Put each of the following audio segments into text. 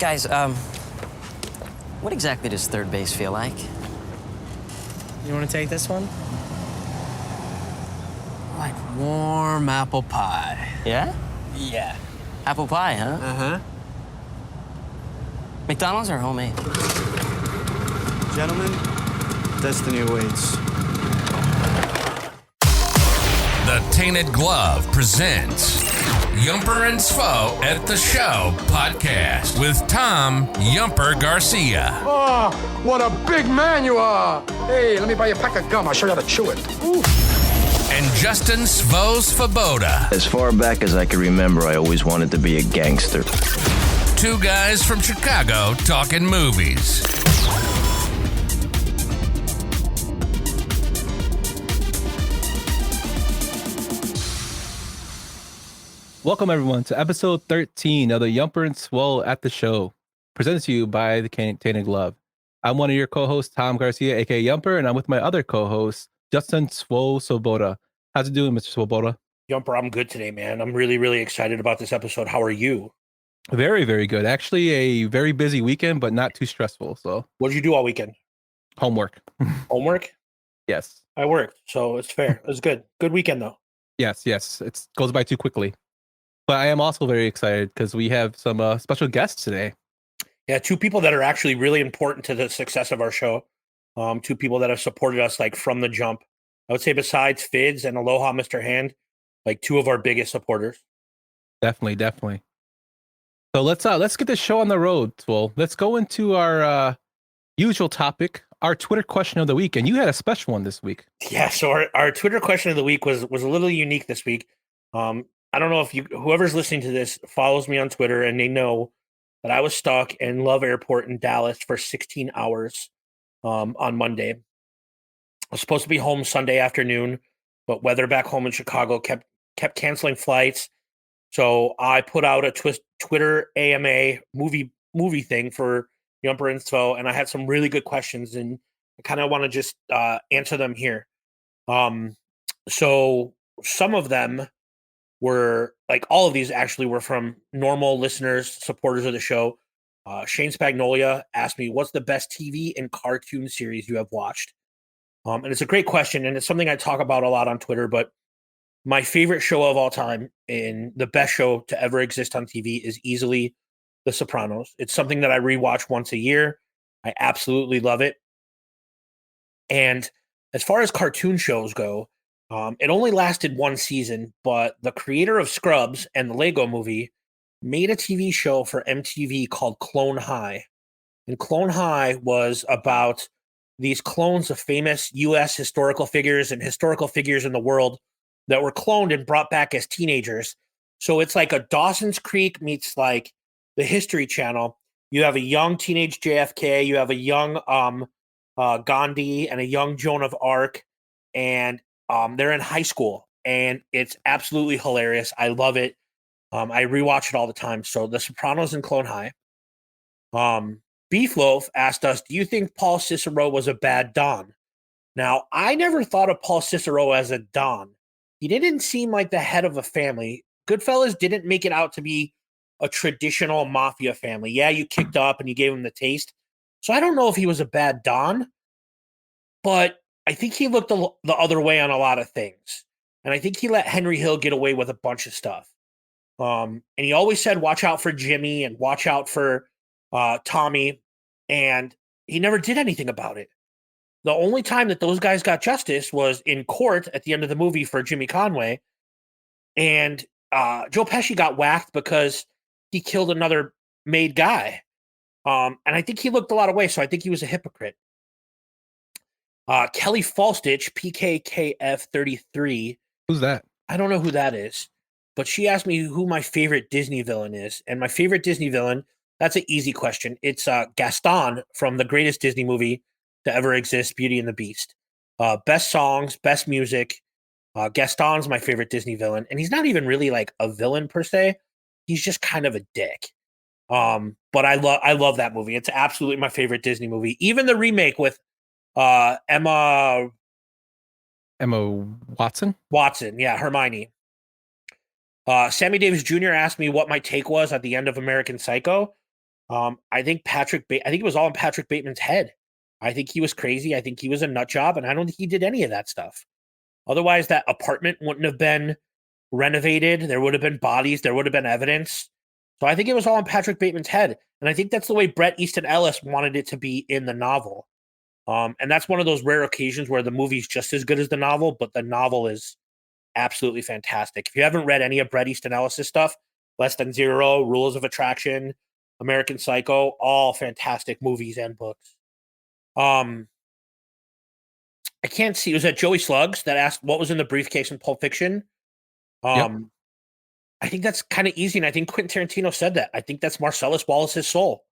Guys, what exactly does third base feel like? You want to take this one? Like warm apple pie. Yeah? Yeah. Apple pie, huh? Uh-huh. McDonald's or homemade? Gentlemen, destiny awaits. The Tainted Glove presents Yumper and Svo at the Show podcast with Tom Yumper Garcia. Oh, what a big man you are. Hey, let me buy you a pack of gum. I'll show you how to chew it. Ooh. And Justin Svo Svoboda. As far back as I can remember, I always wanted to be a gangster. Two guys from Chicago talking movies. Welcome, everyone, to episode 13 of the Yumper and Svo at the Show, presented to you by the Tainted Glove. I'm one of your co-hosts, Tom Garcia, aka Yumper, and I'm with my other co-host, Justin Svo Svoboda. How's it doing, Mr. Svoboda? Yumper, I'm good today, man. I'm really, really excited about this episode. How are you? Very, very good. Actually, a very busy weekend, but not too stressful. So, what did you do all weekend? Homework. Homework? Yes. I worked, so it's fair. It was good. Good weekend, though. Yes. It goes by too quickly. But I am also very excited because we have some special guests today. Yeah, two people that are actually really important to the success of our show. Two people that have supported us like from the jump. I would say besides Fids and Aloha Mr. Hand, like two of our biggest supporters. Definitely. So let's get this show on the road. Well, let's go into our usual topic, our Twitter question of the week. And you had a special one this week. Yeah, so our Twitter question of the week was a little unique this week. I don't know if whoever's listening to this follows me on Twitter, and they know that I was stuck in Love Airport in Dallas for 16 hours on Monday. I was supposed to be home Sunday afternoon, but weather back home in Chicago kept canceling flights. So I put out a Twitter AMA movie thing for Yumper and Svo, and I had some really good questions, and I kind of want to just answer them here. So some of them were like all of these actually were from normal listeners, supporters of the show. Shane Spagnolia asked me, what's the best TV and cartoon series you have watched? And it's a great question, and it's something I talk about a lot on Twitter, but my favorite show of all time and the best show to ever exist on TV is easily The Sopranos. It's something that I rewatch once a year. I absolutely love it. And as far as cartoon shows go, it only lasted one season, but the creator of Scrubs and the Lego Movie made a TV show for MTV called Clone High. And Clone High was about these clones of famous U.S. historical figures and historical figures in the world that were cloned and brought back as teenagers. So it's like a Dawson's Creek meets like the History Channel. You have a young teenage JFK, you have a young Gandhi and a young Joan of Arc, and they're in high school, and it's absolutely hilarious. I love it. I rewatch it all the time. So The Sopranos and Clone High. Beefloaf asked us, do you think Paul Cicero was a bad Don? Now, I never thought of Paul Cicero as a Don. He didn't seem like the head of a family. Goodfellas didn't make it out to be a traditional mafia family. Yeah, you kicked up and you gave him the taste. So I don't know if he was a bad Don, but I think he looked the other way on a lot of things. And I think he let Henry Hill get away with a bunch of stuff. And he always said, watch out for Jimmy and watch out for Tommy. And he never did anything about it. The only time that those guys got justice was in court at the end of the movie for Jimmy Conway. And Joe Pesci got whacked because he killed another made guy. And I think he looked a lot of ways. So I think he was a hypocrite. Kelly Falstich, PKKF33. Who's that? I don't know who that is, but she asked me who my favorite Disney villain is. And my favorite Disney villain, that's an easy question. It's Gaston from the greatest Disney movie to ever exist, Beauty and the Beast. Best songs, best music. Gaston's my favorite Disney villain. And he's not even really like a villain per se. He's just kind of a dick. But I love that movie. It's absolutely my favorite Disney movie. Even the remake with Emma Watson, yeah, Hermione. Sammy Davis Jr. asked me what my take was at the end of American Psycho. I think I think it was all in Patrick Bateman's head. I think he was crazy. I think he was a nut job, and I don't think he did any of that stuff. Otherwise, that apartment wouldn't have been renovated. There would have been bodies. There would have been evidence. So I think it was all in Patrick Bateman's head. And I think that's the way Bret Easton Ellis wanted it to be in the novel. And that's one of those rare occasions where the movie's just as good as the novel, but the novel is absolutely fantastic. If you haven't read any of Bret Easton Ellis's stuff, Less Than Zero, Rules of Attraction, American Psycho, all fantastic movies and books. I can't see. It was at Joey Slugs that asked what was in the briefcase in Pulp Fiction. Yep. I think that's kind of easy, and I think Quentin Tarantino said that. I think that's Marcellus Wallace's soul.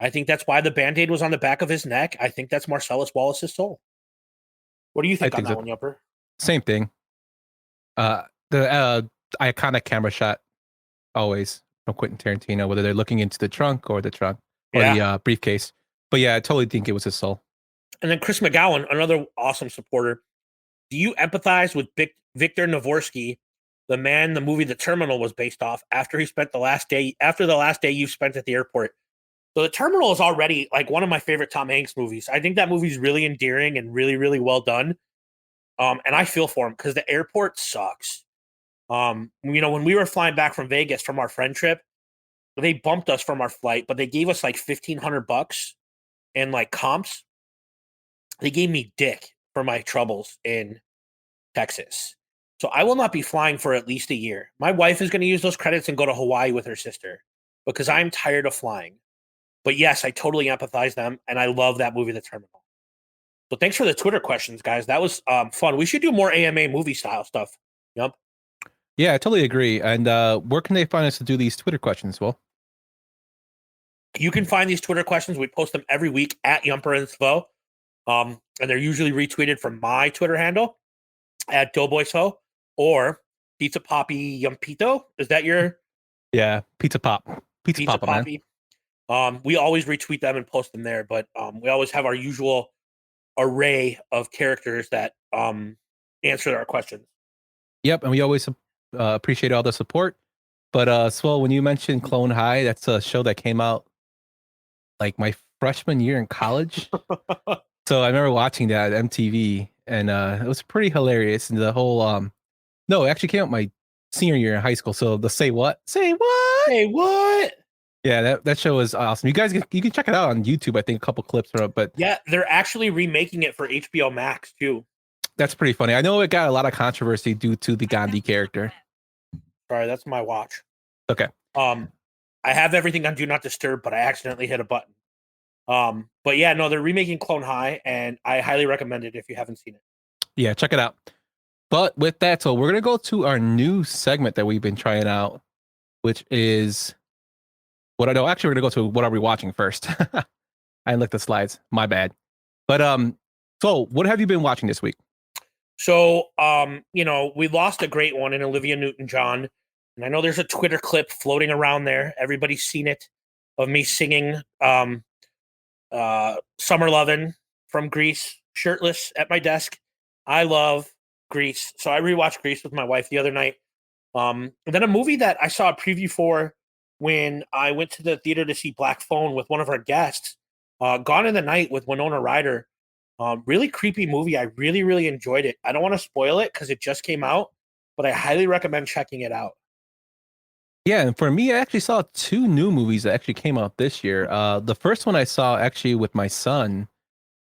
I think that's why the Band-Aid was on the back of his neck. I think that's Marcellus Wallace's soul. What do you think on that one, Yumper? Same thing. The iconic camera shot, always from Quentin Tarantino, whether they're looking into the trunk or the briefcase. But yeah, I totally think it was his soul. And then Chris McGowan, another awesome supporter. Do you empathize with Victor Navorsky, the man the movie The Terminal was based off, after the last day you spent at the airport? So The Terminal is already like one of my favorite Tom Hanks movies. I think that movie's really endearing and really, really well done. And I feel for him because the airport sucks. When we were flying back from Vegas from our friend trip, they bumped us from our flight, but they gave us like $1,500 in like comps. They gave me dick for my troubles in Texas. So I will not be flying for at least a year. My wife is going to use those credits and go to Hawaii with her sister because I'm tired of flying. But yes, I totally empathize them, and I love that movie, The Terminal. So thanks for the Twitter questions, guys. That was fun. We should do more AMA movie style stuff. Yep. Yeah, I totally agree. And where can they find us to do these Twitter questions, Will? You can find these Twitter questions. We post them every week at Yumper and Svo. And they're usually retweeted from my Twitter handle at Doughboysho or Pizza Poppy Yumpito. Is that your? Yeah, Pizza Pop. Pizza Papa, Poppy. Man. We always retweet them and post them there, but we always have our usual array of characters that answer our questions. Yep, and we always appreciate all the support. But Swell, when you mentioned Clone High, that's a show that came out like my freshman year in college. So I remember watching that at MTV, and it was pretty hilarious. And the whole no, it actually came out my senior year in high school. So the Say What? Yeah, that show is awesome. You guys you can check it out on YouTube. I think a couple clips from it, but yeah, they're actually remaking it for HBO Max too. That's pretty funny. I know it got a lot of controversy due to the Gandhi character. Sorry, that's my watch. Okay. I have everything on Do Not Disturb, but I accidentally hit a button. But yeah, no, they're remaking Clone High, and I highly recommend it if you haven't seen it. Yeah, check it out. But with that, so we're gonna go to our new segment that we've been trying out, which is we're gonna go to what are we watching first. I didn't look at the slides. My bad. But so what have you been watching this week? So we lost a great one in Olivia Newton-John, and I know there's a Twitter clip floating around there. Everybody's seen it of me singing Summer Lovin' from Grease, shirtless at my desk. I love Grease. So I rewatched Grease with my wife the other night. And then a movie that I saw a preview for when I went to the theater to see Black Phone with one of our guests, Gone in the Night with Winona Ryder. Really creepy movie. I really, really enjoyed it. I don't want to spoil it because it just came out, but I highly recommend checking it out. Yeah, and for me, I actually saw two new movies that actually came out this year. The first one I saw actually with my son,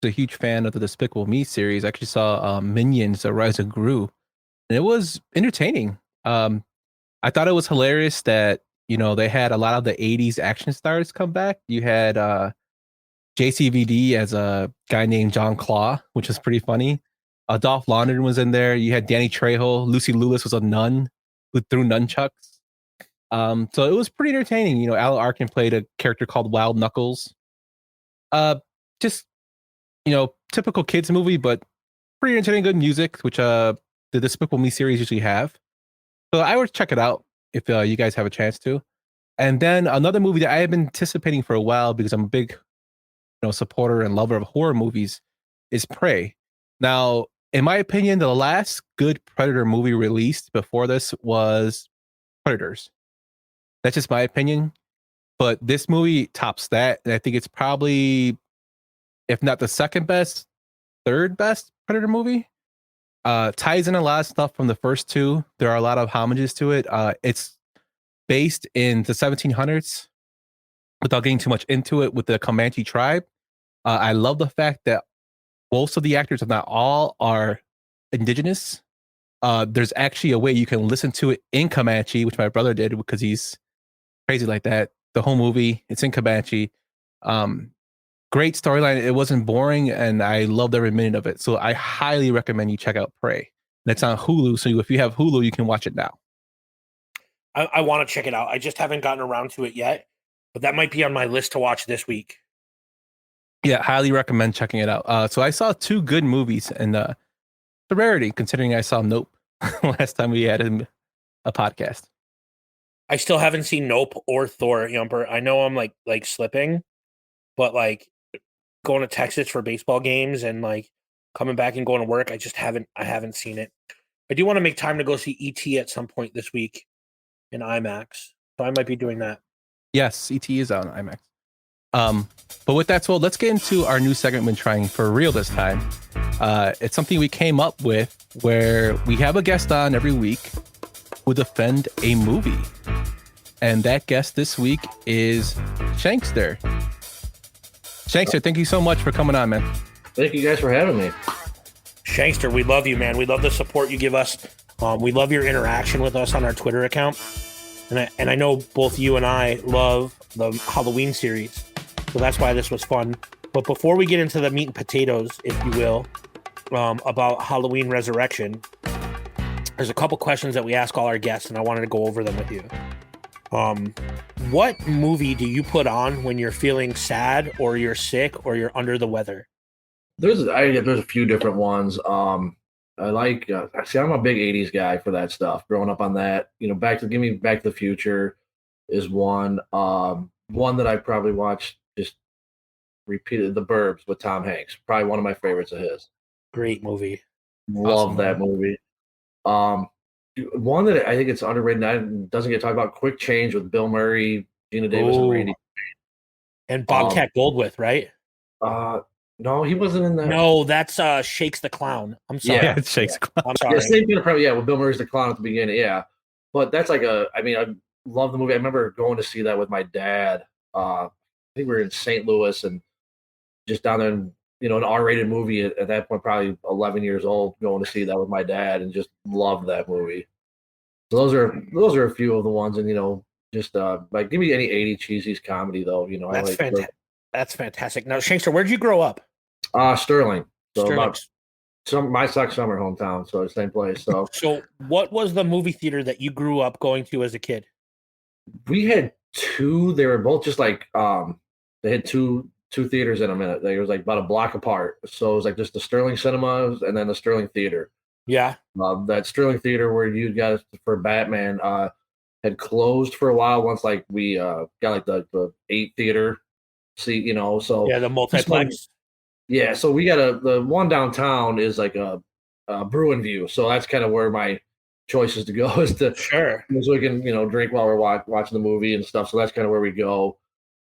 who's a huge fan of the Despicable Me series. I actually saw Minions: The Rise of Gru, and it was entertaining. I thought it was hilarious that they had a lot of the '80s action stars come back. You had JCVD as a guy named John Claw, which was pretty funny. Dolph Lundgren was in there. You had Danny Trejo. Lucy Lewis was a nun who threw nunchucks. So it was pretty entertaining. Alan Arkin played a character called Wild Knuckles. Just typical kids movie, but pretty entertaining. Good music, which the Despicable Me series usually have. So I would check it out if you guys have a chance to. And then another movie that I have been anticipating for a while because I'm a big supporter and lover of horror movies is Prey. Now, in my opinion, the last good Predator movie released before this was Predators. That's just my opinion. but this movie tops that, and I think it's probably, if not the second best, third best Predator movie. Ties in a lot of stuff from the first two. There are a lot of homages to it. It's based in the 1700s, without getting too much into it, with the Comanche tribe. I love the fact that most of the actors, if not all, are indigenous. There's actually a way you can listen to it in Comanche, which my brother did because he's crazy like that. The whole movie, it's in Comanche. Great storyline. It wasn't boring, and I loved every minute of it. So I highly recommend you check out Prey. That's on Hulu. So if you have Hulu, you can watch it now. I want to check it out. I just haven't gotten around to it yet, but that might be on my list to watch this week. Yeah, highly recommend checking it out. So I saw two good movies, and the rarity considering I saw Nope last time we had a podcast. I still haven't seen Nope or Thor, Yumper. I know I'm like slipping, but like going to Texas for baseball games and like coming back and going to work, I haven't seen it. I do want to make time to go see E.T. at some point this week in IMAX, so I might be doing that. Yes, E.T. is on IMAX. But with that, so let's get into our new segment we're trying for real this time. It's something we came up with where we have a guest on every week who defend a movie. And that guest this week is Shankster. Shankster, thank you so much for coming on, man. Thank you guys for having me. Shankster, we love you, man. We love the support you give us. We love your interaction with us on our Twitter account. And I know both you and I love the Halloween series. So that's why this was fun. But before we get into the meat and potatoes, if you will, about Halloween Resurrection, there's a couple questions that we ask all our guests, and I wanted to go over them with you. What movie do you put on when you're feeling sad or you're sick or you're under the weather? There's a few different ones. I like. I'm a big '80s guy for that stuff. Growing up on that, Give me Back to the Future is one. One that I probably watched just repeated. The Burbs with Tom Hanks, probably one of my favorites of his. Great movie. Love that movie. One that I think it's underrated that doesn't get talked about. Quick Change with Bill Murray, Gina Davis, and Randy. And Bobcat Goldthwait, right? No, he wasn't in that. No, that's Shakes the Clown. I'm sorry. Yeah, it's Shakes the Clown. I'm sorry. Yeah, same thing. Probably, with Bill Murray's the clown at the beginning. Yeah, but that's like I love the movie. I remember going to see that with my dad. I think we were in St. Louis and just down there, an R-rated movie at that point, probably 11 years old, going to see that with my dad and just loved that movie. So those are a few of the ones, and just like give me any 80s cheesy comedy though. That's fantastic. That's fantastic. Now, Shankster, where did you grow up? Sterling. So Sterling. My summer hometown, so same place. So what was the movie theater that you grew up going to as a kid? We had two. They were both just like they had two theaters in a minute. They was like about a block apart. So it was like just the Sterling Cinemas and then the Sterling Theater. Yeah. That Sterling Theater where you got for Batman had closed for a while once like we got like the 8 theater seat, so yeah, the multiplex. Yeah, so we got the one downtown is like a Bruin View, so that's kind of where my choice is to go is to sure, so we can drink while we're watching the movie and stuff. So that's kind of where we go.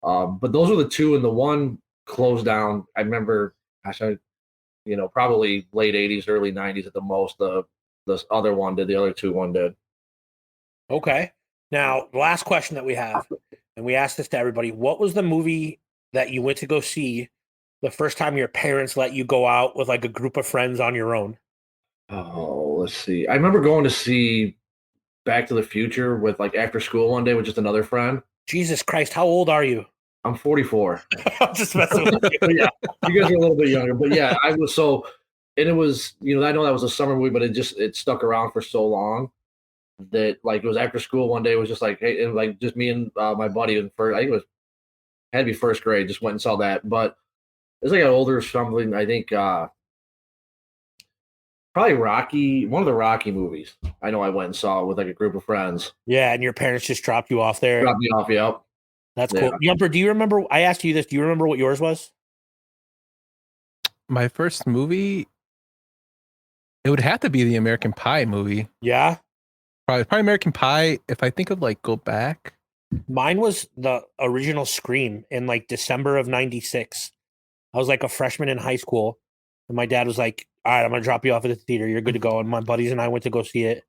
But those were the two, and the one closed down. I remember, probably late '80s, early '90s at the most. The other one did. The other one did. Okay. Now, the last question that we have, and we asked this to everybody: what was the movie that you went to go see the first time your parents let you go out with like a group of friends on your own? Oh, let's see. I remember going to see Back to the Future with like after school one day with just another friend. Jesus Christ, how old are you? I'm 44. I'm just messing with you. Yeah, you guys are a little bit younger, but yeah, I was so, and it was, I know that was a summer movie, but it stuck around for so long that like it was after school one day. It was just like, hey, and like just me and my buddy in first, I think had to be first grade, just went and saw that. But as I got older or something, I think probably Rocky, one of the Rocky movies. I know I went and saw with like a group of friends. Yeah, and your parents just dropped you off there. Dropped me off, yep. That's cool. Yumper, do you remember? I asked you this. Do you remember what yours was? My first movie, it would have to be the American Pie movie. Yeah, probably American Pie. If I think of like go back, Mine was the original Scream in like December of '96. I was like a freshman in high school, and my dad was like, "All right, I'm gonna drop you off at the theater. You're good to go." And my buddies and I went to go see it.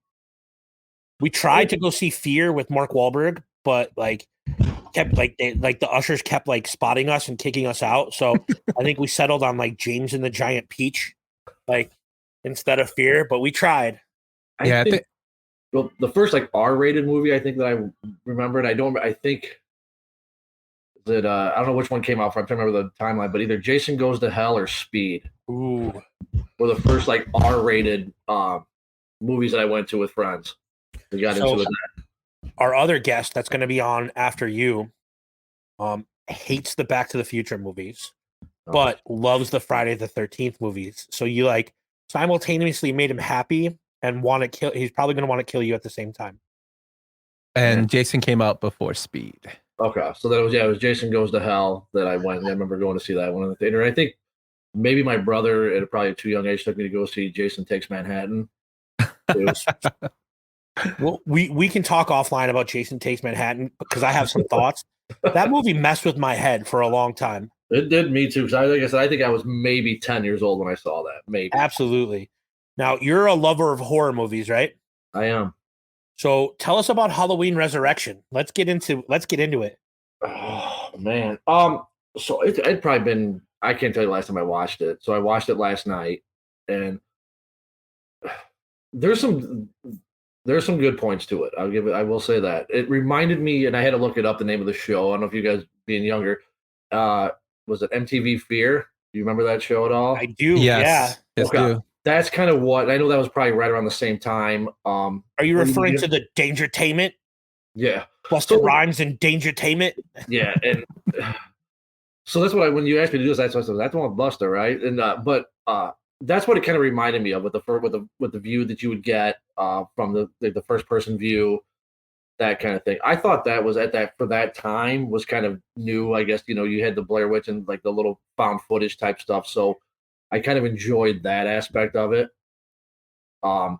We tried to go see Fear with Mark Wahlberg, but like kept like the ushers kept like spotting us and kicking us out. So I think we settled on like James and the Giant Peach, like instead of Fear. But we tried. I think well, the first like R-rated movie I think that I remembered. I think that I don't know which one came out. I'm trying to remember the timeline, but either Jason Goes to Hell or Speed. Ooh, were the first like R-rated movies that I went to with friends. We got into it. Our other guest that's going to be on after you hates the Back to the Future movies, but loves the Friday the 13th movies. So you like simultaneously made him happy and want to kill. He's probably going to want to kill you at the same time. And Jason came out before Speed. Okay, so that was it was Jason Goes to Hell that I went. And I remember going to see that one in the theater. And I think maybe my brother at probably a too young age took me to go see Jason Takes Manhattan. Well, we can talk offline about Jason Takes Manhattan because I have some thoughts. That movie messed with my head for a long time. It did me too. Because like I said, I think I was maybe 10 years old when I saw that. Maybe. Absolutely. Now you're a lover of horror movies, right? I am. So tell us about Halloween Resurrection. Let's get into it. Oh man. So it'd probably been, I can't tell you the last time I watched it. So I watched it last night, and there's some good points to it. I will say that. It reminded me, and I had to look it up, the name of the show. I don't know if you guys being younger, was it MTV Fear? Do you remember that show at all? I do. Yes. Yeah. Yes, okay. That's kind of what I know. That was probably right around the same time. Are you referring to the Dangertainment? Yeah. Busta Rhymes and Dangertainment? Yeah, and so that's what when you asked me to do this, that's what I said. That's the one with Busta, right? And but that's what it kind of reminded me of with the view that you would get from the first person view, that kind of thing. I thought that was for that time was kind of new. I guess you had the Blair Witch and like the little found footage type stuff. So I kind of enjoyed that aspect of it. With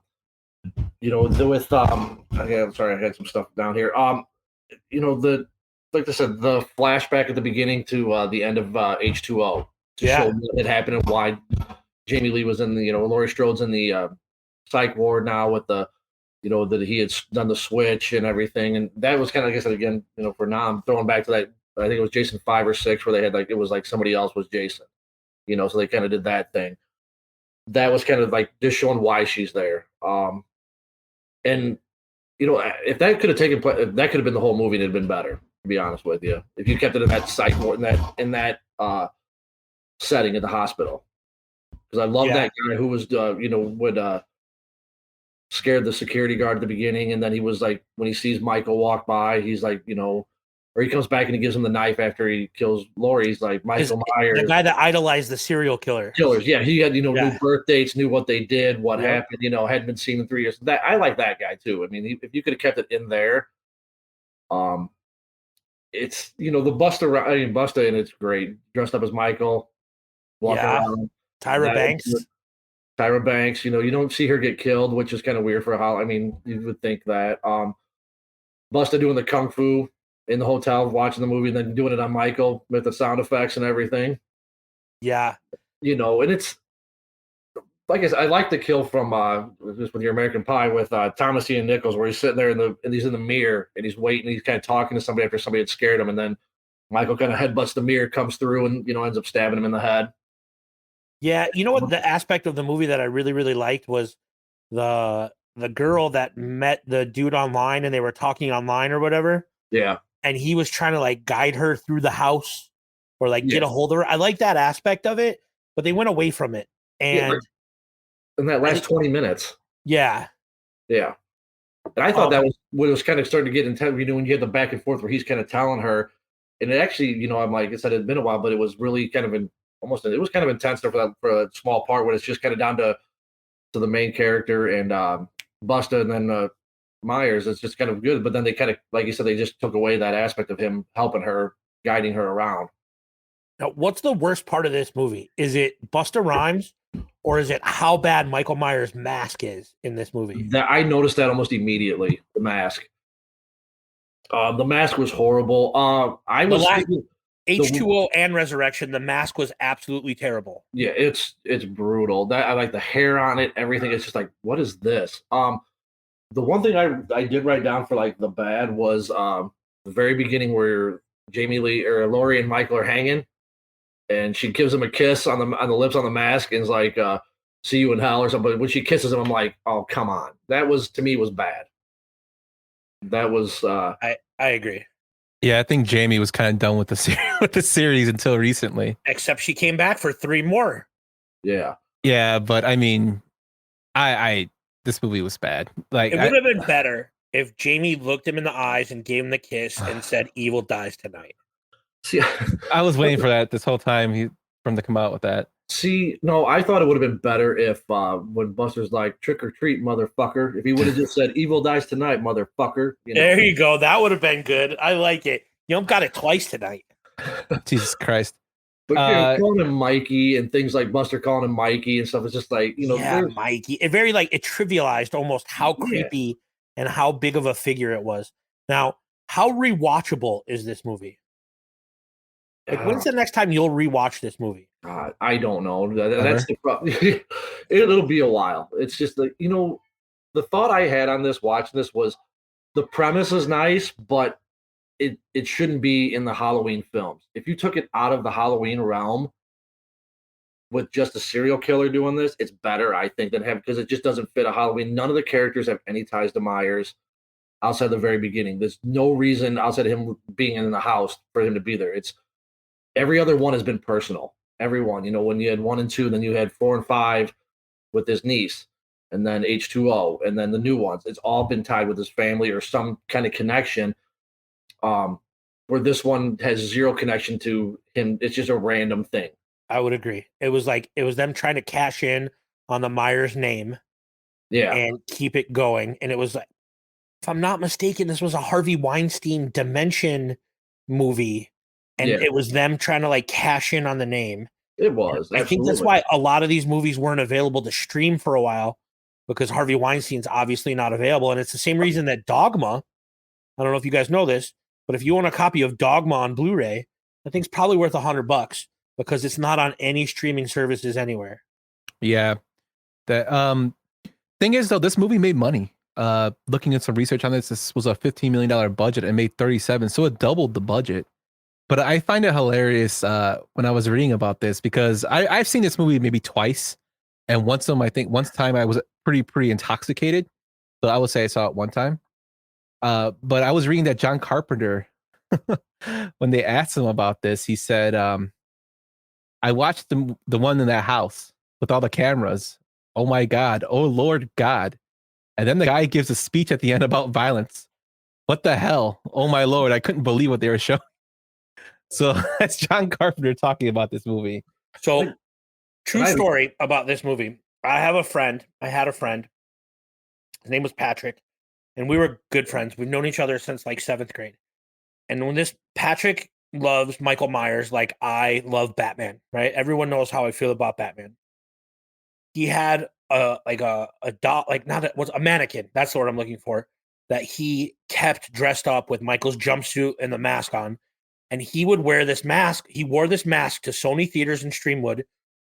I'm sorry, I had some stuff down here. Like I said, the flashback at the beginning to the end of H2O to show what had happened and why Jamie Lee was in the, Laurie Strode's in the psych ward now with the, that he had done the switch and everything. And that was kind of, like I said, again, for now I'm throwing back to that. I think it was Jason 5 or 6 where they had it was like somebody else was Jason, so they kind of did that thing. That was kind of like just showing why she's there. And if that could have taken place, that could have been the whole movie and it'd been better, to be honest with you. If you kept it in that psych ward, in that setting at the hospital. Because I love that guy who was, scared the security guard at the beginning. And then he was like, when he sees Michael walk by, he's like, or he comes back and he gives him the knife after he kills Laurie. He's like, Michael Myers. The guy that idolized the serial killers. Yeah. He had, new birth dates, knew what they did, what happened, hadn't been seen in 3 years. That I like that guy too. I mean, if you could have kept it in there, it's, the Busta, and it's great. Dressed up as Michael, walking around. Tyra Banks. You don't see her get killed, which is kind of weird for how, you would think that. Busta doing the kung fu in the hotel, watching the movie, and then doing it on Michael with the sound effects and everything. Yeah. And it's, like I said, I like the kill from just with your American Pie with Thomas Ian Nichols, where he's sitting there and he's in the mirror and he's waiting, he's kind of talking to somebody after somebody had scared him, and then Michael kind of headbutts the mirror, comes through, and ends up stabbing him in the head. Yeah, what the aspect of the movie that I really, really liked was the girl that met the dude online and they were talking online or whatever. Yeah. And he was trying to like guide her through the house or like get a hold of her. I like that aspect of it, but they went away from it. And in that last 20 minutes. Yeah. Yeah. And I thought that was when it was kind of starting to get intense, when you had the back and forth where he's kind of telling her. And it actually, I'm like I said, it had been a while, but it was really kind of it was kind of intense there for a small part when it's just kind of down to the main character and Busta and then Myers. It's just kind of good. But then they kind of, like you said, they just took away that aspect of him helping her, guiding her around. Now, what's the worst part of this movie? Is it Busta Rhymes or is it how bad Michael Myers' mask is in this movie? I noticed that almost immediately, the mask. The mask was horrible. I was thinking H2O and Resurrection, the mask was absolutely terrible. yeah, it's brutal. That I like the hair on it, everything. It's just like, what is this? The one thing I did write down for like the bad was the very beginning where Jamie Lee or Laurie and Michael are hanging, and she gives him a kiss on the lips on the mask, and is like, "See you in hell" or something. But when she kisses him, I'm like, "Oh, come on!" That was to me was bad. That was I agree. Yeah, I think Jamie was kind of done with the series until recently. Except she came back for 3 more. yeah. Yeah, but I mean, I this movie was bad. Like, It would have been better if Jamie looked him in the eyes and gave him the kiss and said, "Evil dies tonight." See, I was waiting for that this whole time for him to come out with that. See, no, I thought it would have been better if when Buster's like trick or treat, motherfucker. If he would have just said "Evil dies tonight, motherfucker." You know? There you go. That would have been good. I like it. Yump got it twice tonight. Jesus Christ. But calling him Mikey and things like Buster calling him Mikey and stuff is just like, yeah, Mikey. It very like it trivialized almost how creepy and how big of a figure it was. Now, how rewatchable is this movie? Like, when's the next time you'll rewatch this movie? I don't know. That's the problem. It'll be a while. It's just like, the thought I had on this watching this was the premise is nice, but it shouldn't be in the Halloween films. If you took it out of the Halloween realm with just a serial killer doing this, it's better, I think, than because it just doesn't fit a Halloween. None of the characters have any ties to Myers outside the very beginning. There's no reason outside of him being in the house for him to be there. It's every other one has been personal. Everyone, when you had 1 and 2, then you had 4 and 5 with his niece, and then H2O, and then the new ones. It's all been tied with his family or some kind of connection. Where this one has zero connection to him. It's just a random thing. I would agree. It was them trying to cash in on the Myers name, and keep it going. And it was like, if I'm not mistaken, this was a Harvey Weinstein Dimension movie, and it was them trying to like cash in on the name. It was. I think that's why a lot of these movies weren't available to stream for a while, because Harvey Weinstein's obviously not available. And it's the same reason that Dogma, I don't know if you guys know this, but if you own a copy of Dogma on Blu-ray, that thing's probably worth $100 because it's not on any streaming services anywhere. Yeah. The thing is, though, this movie made money. Looking at some research on this was a $15 million budget and made 37, so it doubled the budget. But I find it hilarious when I was reading about this because I've seen this movie maybe twice, and one time I was pretty intoxicated, so I would say I saw it one time. But I was reading that John Carpenter, when they asked him about this, he said, "I watched the one in that house with all the cameras. Oh my God! Oh Lord God!" And then the guy gives a speech at the end about violence. What the hell? Oh my Lord! I couldn't believe what they were showing. So that's John Carpenter talking about this movie. So, true story about this movie. I had a friend. His name was Patrick, and we were good friends. We've known each other since like 7th grade. And when Patrick loves Michael Myers like I love Batman, right? Everyone knows how I feel about Batman. He had a doll, a mannequin. That's the word I'm looking for. That he kept dressed up with Michael's jumpsuit and the mask on. And he would wear this mask. He wore this mask to Sony Theaters in Streamwood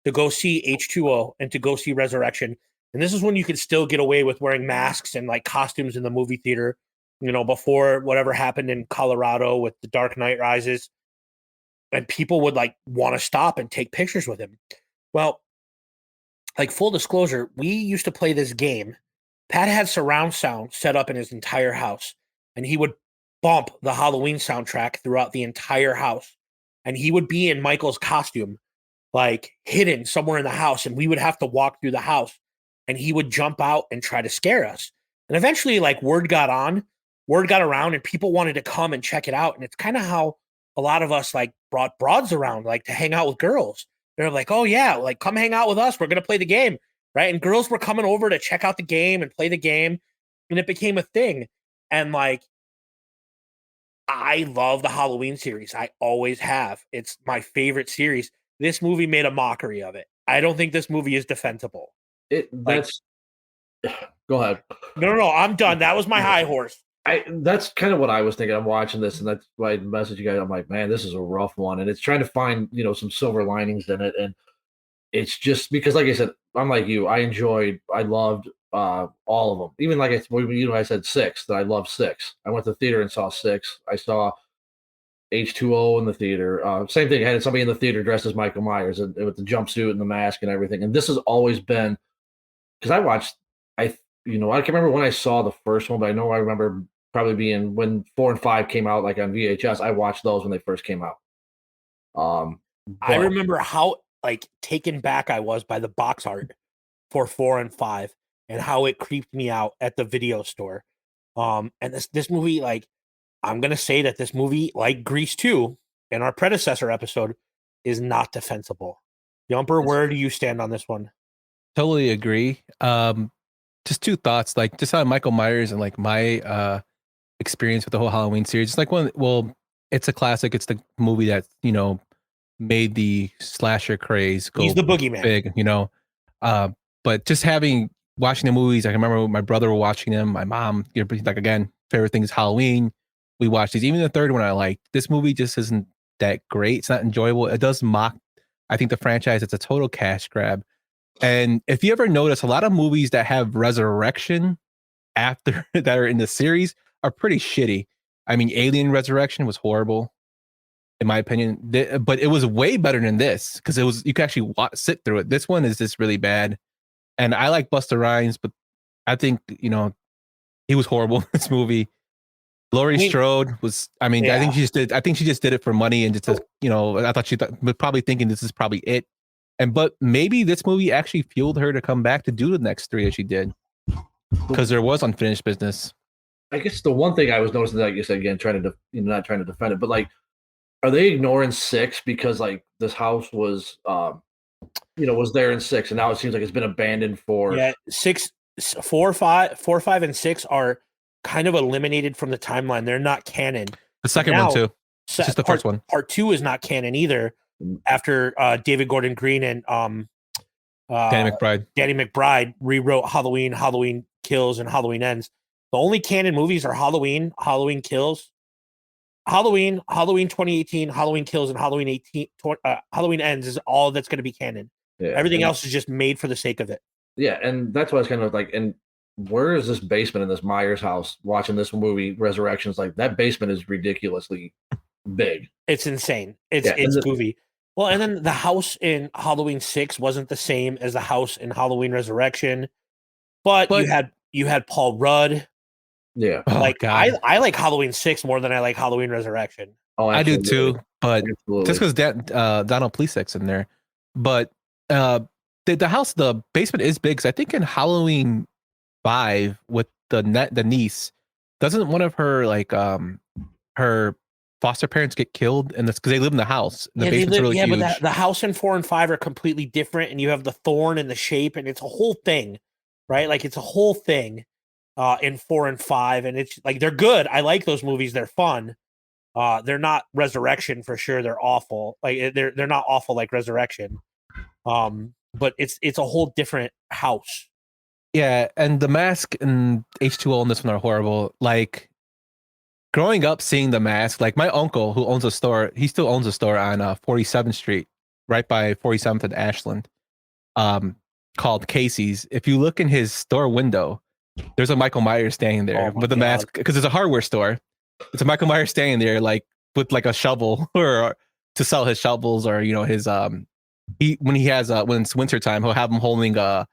to go see H2O and to go see Resurrection. And this is when you could still get away with wearing masks and like costumes in the movie theater, before whatever happened in Colorado with The Dark Knight Rises. And people would like want to stop and take pictures with him. Well, like full disclosure, we used to play this game. Pat had surround sound set up in his entire house, and he would bump the Halloween soundtrack throughout the entire house. And he would be in Michael's costume, like hidden somewhere in the house, and we would have to walk through the house, and he would jump out and try to scare us. And eventually, like word got around, and people wanted to come and check it out. And it's kind of how a lot of us like brought broads around, like to hang out with girls. They're like, "Oh yeah, like come hang out with us. We're gonna play the game." Right. And girls were coming over to check out the game and play the game. And it became a thing. And like, I love the Halloween series. I always have. It's my favorite series. This movie made a mockery of it. I don't think this movie is defensible. Go ahead. No, I'm done. That was my high horse. That's kind of what I was thinking. I'm watching this, and that's why I messaged you guys. I'm like, man, this is a rough one, and it's trying to find some silver linings in it, and it's just because, like I said, I'm like you. I loved all of them. Even like I said six. That I loved six. I went to the theater and saw six. I saw H2O in the theater. Same thing. I had somebody in the theater dressed as Michael Myers and with the jumpsuit and the mask and everything. And this has always been because I watched. I can't remember when I saw the first one, but I remember probably being when 4 and 5 came out, like on VHS. I watched those when they first came out. I remember how like taken back I was by the box art for 4 and 5 and how it creeped me out at the video store. And this movie, like, I'm gonna say that this movie, like Grease 2 in our predecessor episode, is not defensible. Yumper, where do you stand on this one? Totally agree. Just two thoughts, like just on Michael Myers and like my experience with the whole Halloween series. It's like it's a classic. It's the movie that made the slasher craze go. He's the boogeyman. Big, but just watching the movies, I can remember my brother were watching them. My mom, like again, favorite thing is Halloween. We watched these. Even the third one I liked. This movie just isn't that great. It's not enjoyable. It does mock, I think, the franchise. It's a total cash grab. And if you ever notice, a lot of movies that have resurrection after that are in the series are pretty shitty. I mean, Alien Resurrection was horrible, in my opinion, but it was way better than this because you could actually sit through it. This one is just really bad, and I like Busta Rhymes, but I think he was horrible in this movie. Laurie Strode was. I mean, yeah. I think she just did it for money and just I thought she was probably thinking this is probably it. But maybe this movie actually fueled her to come back to do the next three that she did because there was unfinished business. I guess the one thing I was noticing, like you said, again, not trying to defend it, but like, are they ignoring 6 because like this house was, was there in 6, and now it seems like it's been abandoned for 6, 4, 5, and 6 are kind of eliminated from the timeline. They're not canon. The second one too. It's just the first one. Part 2 is not canon either. After David Gordon Green and Danny McBride rewrote Halloween, Halloween Kills, and Halloween Ends. The only canon movies are Halloween, Halloween Kills, Halloween 2018, Halloween Kills, and Halloween Ends is all that's going to be canon. Yeah, everything else is just made for the sake of it. Yeah, and that's why it's kind of like, and where is this basement in this Myers house? Watching this movie, Resurrections, like that basement is ridiculously big. It's insane. It's goofy. Well, and then the house in Halloween 6 wasn't the same as the house in Halloween Resurrection, but you had Paul Rudd. Yeah, I like Halloween 6 more than I like Halloween Resurrection. Oh, I do too, but just because Donald Plesanc's in there. But the house, the basement is big. 'Cause I think in Halloween 5 with the niece, doesn't one of her her foster parents get killed, and that's because they live in the house. And the basement's really huge. But the house in 4 and 5 are completely different, and you have the thorn and the shape, and it's a whole thing, right? Like it's a whole thing in 4 and 5, and it's like they're good. I like those movies; they're fun. They're not Resurrection for sure. They're awful. Like they're not awful like Resurrection. But it's a whole different house. Yeah, and the Mask and H2O in this one are horrible. Like. Growing up, seeing the Mask, like my uncle who owns a store, he still owns a store on 47th Street, right by 47th and Ashland, called Casey's. If you look in his store window, there's a Michael Myers standing there with the mask because it's a hardware store. It's a Michael Myers standing there, like with like a shovel or to sell his shovels or his when it's wintertime, he'll have him holding a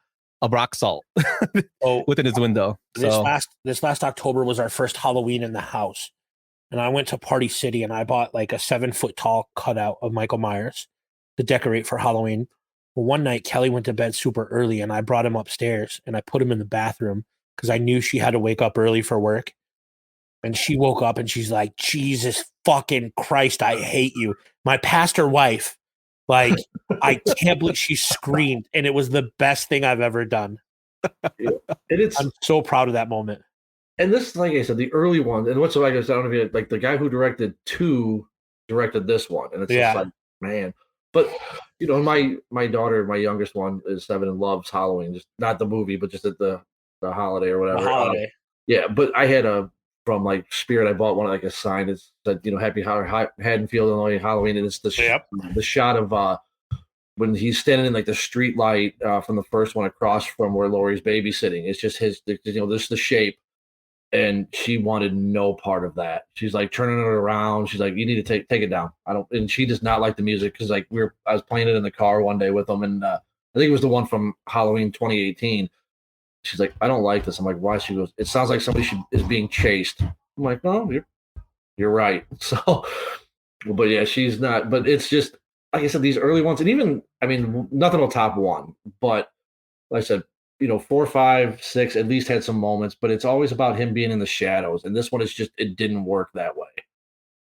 rock salt within his window. This last October was our first Halloween in the house, and I went to Party City and I bought like a 7-foot tall cutout of Michael Myers to decorate for Halloween. Well, one night Kelly went to bed super early, and I brought him upstairs and I put him in the bathroom because I knew she had to wake up early for work. And she woke up and she's like, "Jesus fucking Christ, I hate you." My pastor wife. Like, I can't believe she screamed, and it was the best thing I've ever done. I'm so proud of that moment. And this, like I said, the early one, and what's so, like I said, I don't know if like the guy who directed 2 directed this one, and it's just like, man. But my daughter, my youngest one, is 7 and loves Halloween, just not the movie, but just at the holiday or whatever. The holiday. Yeah, but I had a from like Spirit. I bought one like a sign that said, Happy Haddonfield, Illinois Halloween, and it's the shot of when he's standing in like the street light from the first one across from where Lori's babysitting. It's just this is the shape. And she wanted no part of that. She's like turning it around. She's like, "You need to take it down." And she does not like the music because like I was playing it in the car one day with them, and I think it was the one from Halloween 2018. She's like, "I don't like this." I'm like, "Why?" She goes, "It sounds like somebody is being chased." I'm like, "Oh, you're right." So, but yeah, she's not. But it's just like I said, these early ones, and even nothing will top one. But like I said, 4, 5, 6 at least had some moments, but it's always about him being in the shadows. And this one is just, it didn't work that way.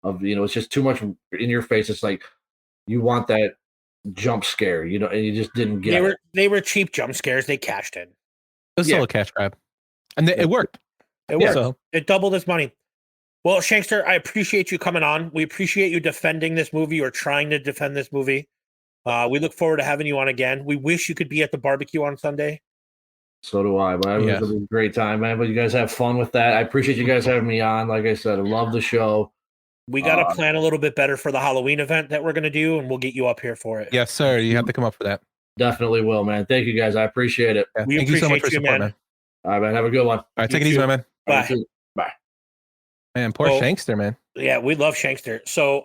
It's just too much in your face. It's like you want that jump scare, and you just didn't get it. They were cheap jump scares. They cashed in. It was still a cash grab, and it worked. It worked. So. It doubled its money. Well, Shankster, I appreciate you coming on. We appreciate you defending this movie or trying to defend this movie. We look forward to having you on again. We wish you could be at the barbecue on Sunday. So do I, but it was a great time, man. But you guys have fun with that. I appreciate you guys having me on. Like I said, I love the show. We got to plan a little bit better for the Halloween event that we're going to do, and we'll get you up here for it. Yes, sir. You have to come up for that. Definitely will, man. Thank you, guys. I appreciate it. Yeah, thank you so much for support, man. All right, man. Have a good one. All right, take it easy, man. Bye. Bye. Man, poor Shankster, man. Yeah, we love Shankster. So,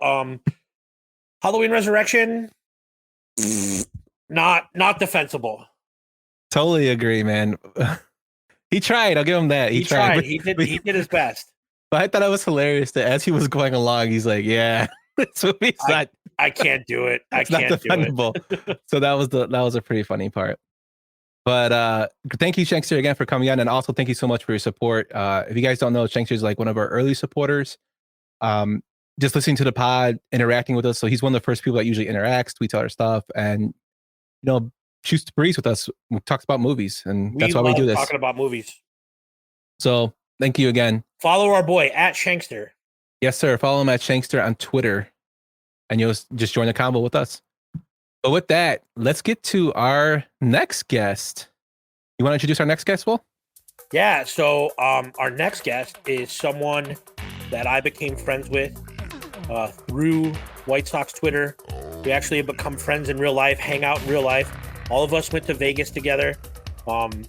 Halloween Resurrection, not defensible. Totally agree, man. He tried. I'll give him that. He tried. He did his best. But I thought it was hilarious that as he was going along, he's like, "Yeah, this movie's not. I can't do it. It's not defendable." So that was a pretty funny part. But thank you, Shankster, again for coming on, and also thank you so much for your support. If you guys don't know, Shankster is like one of our early supporters. Just listening to the pod, interacting with us. So he's one of the first people that usually interacts, tweets out our stuff, and shoots the breeze with us. We talks about movies, and that's why we do this. Talking about movies. So thank you again. Follow our boy at Shankster. Yes, sir. Follow him at Shankster on Twitter, and you'll just join the combo with us. But with that, let's get to our next guest. You want to introduce our next guest, Will? Yeah. So our next guest is someone that I became friends with through White Sox Twitter. We actually have become friends in real life, hang out in real life. All of us went to Vegas together. And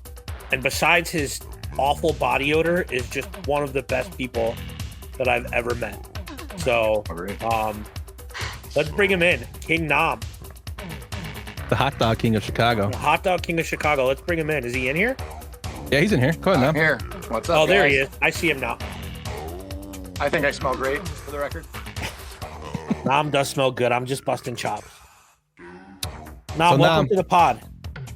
besides his awful body odor, is just one of the best people that I've ever met. So let's bring him in. King Nam. The Hotdog King of Chicago. The Hotdog King of Chicago. Let's bring him in. Is he in here? Yeah, he's in here. Go ahead, Nam. I'm here. What's up, there guys? he is. I see him now. I think I smell great, for the record. Nam does smell good. I'm just busting chops. Welcome to the pod.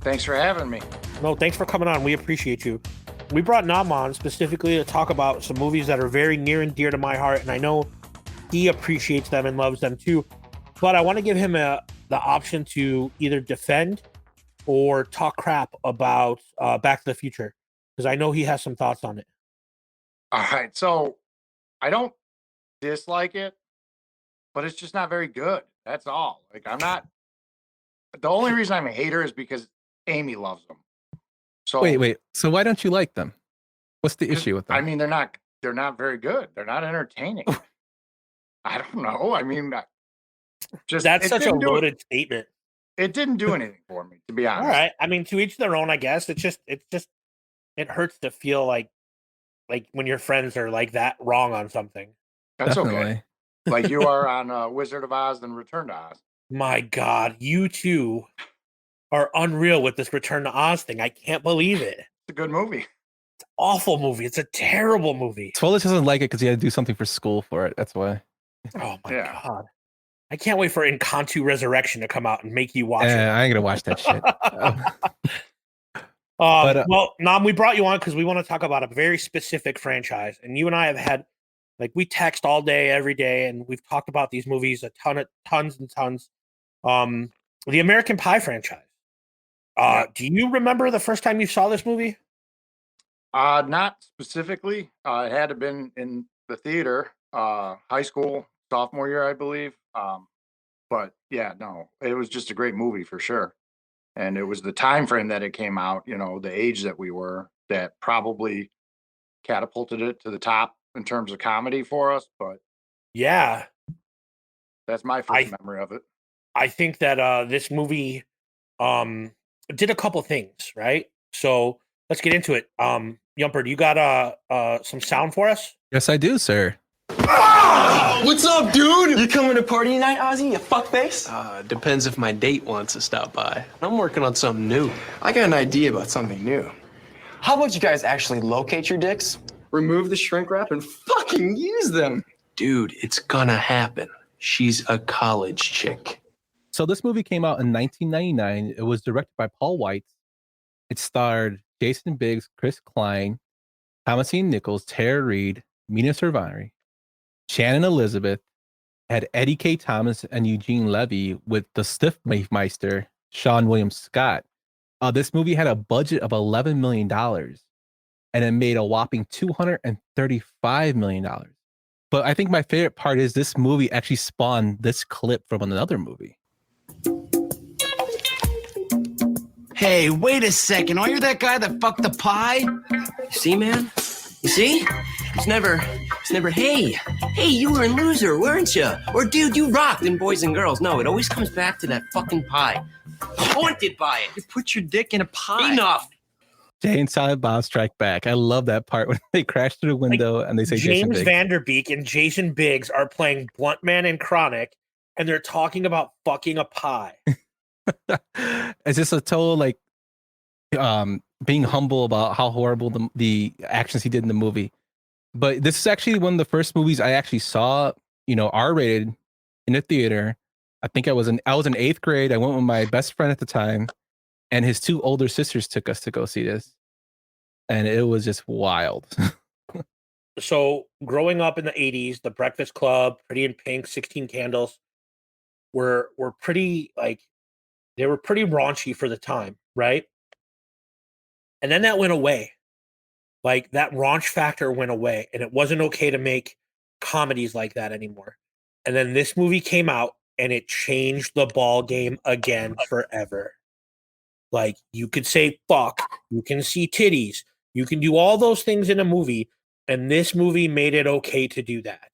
Thanks for having me. No, thanks for coming on. We appreciate you. We brought Nam on specifically to talk about some movies that are very near and dear to my heart, and I know he appreciates them and loves them too. But I want to give him the option to either defend or talk crap about Back to the Future, because I know he has some thoughts on it. All right, so I don't dislike it, but it's just not very good. That's all. Like, I'm not. The only reason I'm a hater is because Amy loves them. So wait. So why don't you like them? What's the issue with them? I mean, they're not very good. They're not entertaining. I don't know. I mean, that's such a loaded statement. It didn't do anything for me, to be honest. All right. I mean, to each their own, I guess. It hurts to feel like when your friends are like that wrong on something. That's Definitely. Okay. Like you are on Wizard of Oz and Return to Oz. My God, you two are unreal with this Return to Oz thing. I can't believe it. It's a good movie. It's an awful movie. It's a terrible movie. Swollis doesn't like it because he had to do something for school for it. That's why. Oh my God. I can't wait for Encanto Resurrection to come out and make you watch it. I ain't gonna watch that shit. Well, Nam, we brought you on because we want to talk about a very specific franchise. And you and I have had, we text all day, every day, and we've talked about these movies tons and tons. The American Pie franchise. Do you remember the first time you saw this movie? Not specifically. It had to have been in the theater, high school, sophomore year, I believe. But yeah, no, it was just a great movie for sure. And it was the time frame that it came out, the age that we were, that probably catapulted it to the top in terms of comedy for us, but Yeah, that's my first memory of it. I think that this movie did a couple things, right? So let's get into it. Yumper, do you got some sound for us? Yes, I do, sir. What's up, dude? You coming to party tonight, Ozzy? You fuckface? Depends if my date wants to stop by. I'm working on something new. I got an idea about something new. How about you guys actually locate your dicks, remove the shrink wrap, and fucking use them? Dude, it's gonna happen. She's a college chick. So this movie came out in 1999. It was directed by Paul Weitz. It starred Jason Biggs, Chris Klein, Thomasine Nichols, Tara Reid, Mina Cervani, Shannon Elizabeth, had Eddie K. Thomas and Eugene Levy with the Stiffmeister, Sean William Scott. This movie had a budget of $11 million and it made a whopping $235 million. But I think my favorite part is this movie actually spawned this clip from another movie. Hey, wait a second. Are you that guy that fucked the pie? You see, man? You see? It's never, hey, you were a loser, weren't you? Or, dude, you rocked in Boys and Girls. No, it always comes back to that fucking pie. Haunted by it. You put your dick in a pie. Enough. Jay and Silent Bob Strike Back. I love that part when they crash through the window and they say James Jason Van Der Beek and Jason Biggs are playing Bluntman and Chronic, and they're talking about fucking a pie. It's just a total like being humble about how horrible the actions he did in the movie. But this is actually one of the first movies I actually saw, R-rated in a theater. I think I was in 8th grade. I went with my best friend at the time, and his 2 older sisters took us to go see this. And it was just wild. So growing up in the 80s, The Breakfast Club, Pretty in Pink, 16 Candles were pretty they were pretty raunchy for the time, right? And then that went away. Like that raunch factor went away, and it wasn't okay to make comedies like that anymore. And then this movie came out and it changed the ball game again forever. Like you could say fuck, you can see titties, you can do all those things in a movie, and this movie made it okay to do that.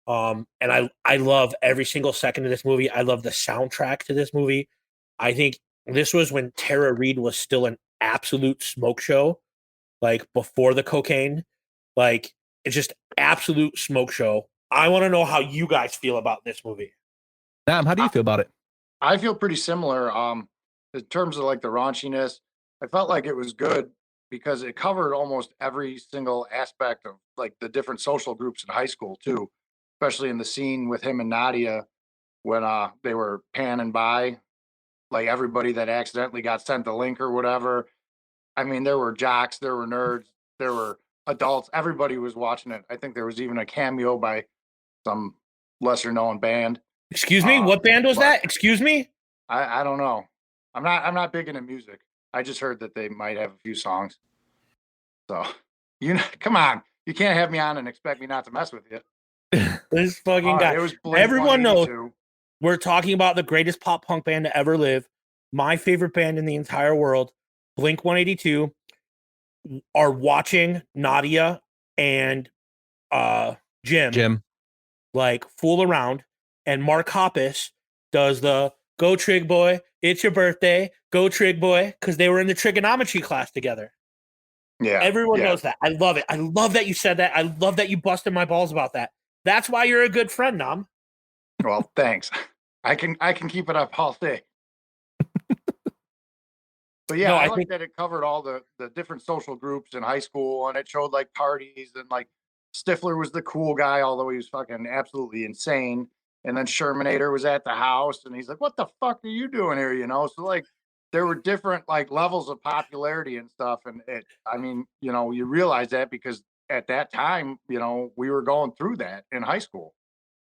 And I love every single second of this movie. I love the soundtrack to this movie. I think this was when Tara Reid was still an absolute smoke show, like before the cocaine. Like it's just absolute smoke show. I want to know how you guys feel about this movie. Nam, how do you feel about it? I feel pretty similar. In terms of like the raunchiness, I felt like it was good because it covered almost every single aspect of like the different social groups in high school too, especially in the scene with him and Nadia when they were panning by, like everybody that accidentally got sent the link or whatever. I mean, there were jocks, there were nerds, there were adults. Everybody was watching it. I think there was even a cameo by some lesser known band. Excuse me, what band was that? Excuse me? I don't know. I'm not big into music. I just heard that they might have a few songs. So, come on. You can't have me on and expect me not to mess with you. This fucking guy. It was Everyone knows Blink-182. we're talking about the greatest pop punk band to ever live. My favorite band in the entire world, Blink-182, are watching Nadia and Jim like fool around, and Mark Hoppus does the "Go Trig Boy, it's your birthday, go Trig Boy," because they were in the trigonometry class together. Yeah, everyone knows that. I love it. I love that you said that. I love that you busted my balls about that. That's why you're a good friend, Nam. Well, thanks. I can keep it up all day. But yeah, No, I I like think that it covered all the different social groups in high school, and it showed like parties, and like Stifler was the cool guy, although he was fucking absolutely insane. And then Shermanator was at the house, and he's like, "What the fuck are you doing here?" So like there were different like levels of popularity and stuff, and you realize that because at that time, we were going through that in high school,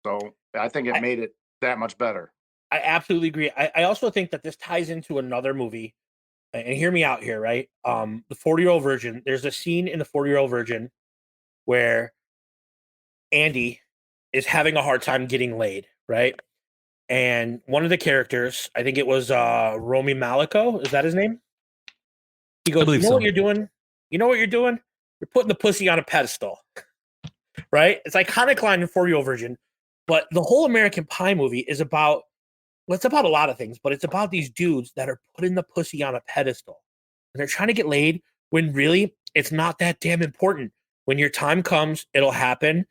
so I think it made it that much better. I absolutely agree. I also think that this ties into another movie. And hear me out here, right? The 40-Year-Old Virgin. There's a scene in the 40-Year-Old Virgin where Andy is having a hard time getting laid, right? And one of the characters, I think it was Romy Malico, is that his name? He goes, "You know what you're doing? You know what you're doing? You're putting the pussy on a pedestal." right? It's iconic line in 4-year-old version, but the whole American Pie movie is about, well, it's about a lot of things, but it's about these dudes that are putting the pussy on a pedestal and they're trying to get laid when really it's not that damn important. When your time comes, it'll happen.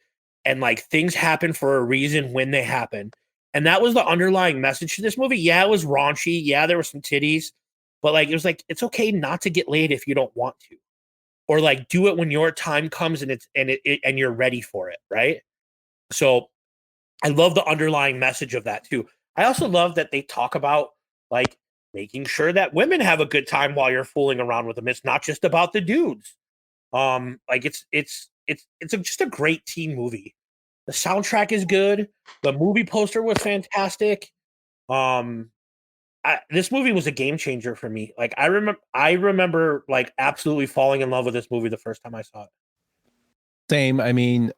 And like things happen for a reason when they happen. And that was the underlying message to this movie. Yeah, it was raunchy. Yeah, there were some titties, but like, it was like, it's okay not to get laid if you don't want to, or like do it when your time comes and and you're ready for it. Right. So I love the underlying message of that too. I also love that they talk about like making sure that women have a good time while you're fooling around with them. It's not just about the dudes. Like just a great teen movie. The soundtrack is good. The movie poster was fantastic. This movie was a game changer for me. Like I remember like absolutely falling in love with this movie the first time I saw it. Same. I mean,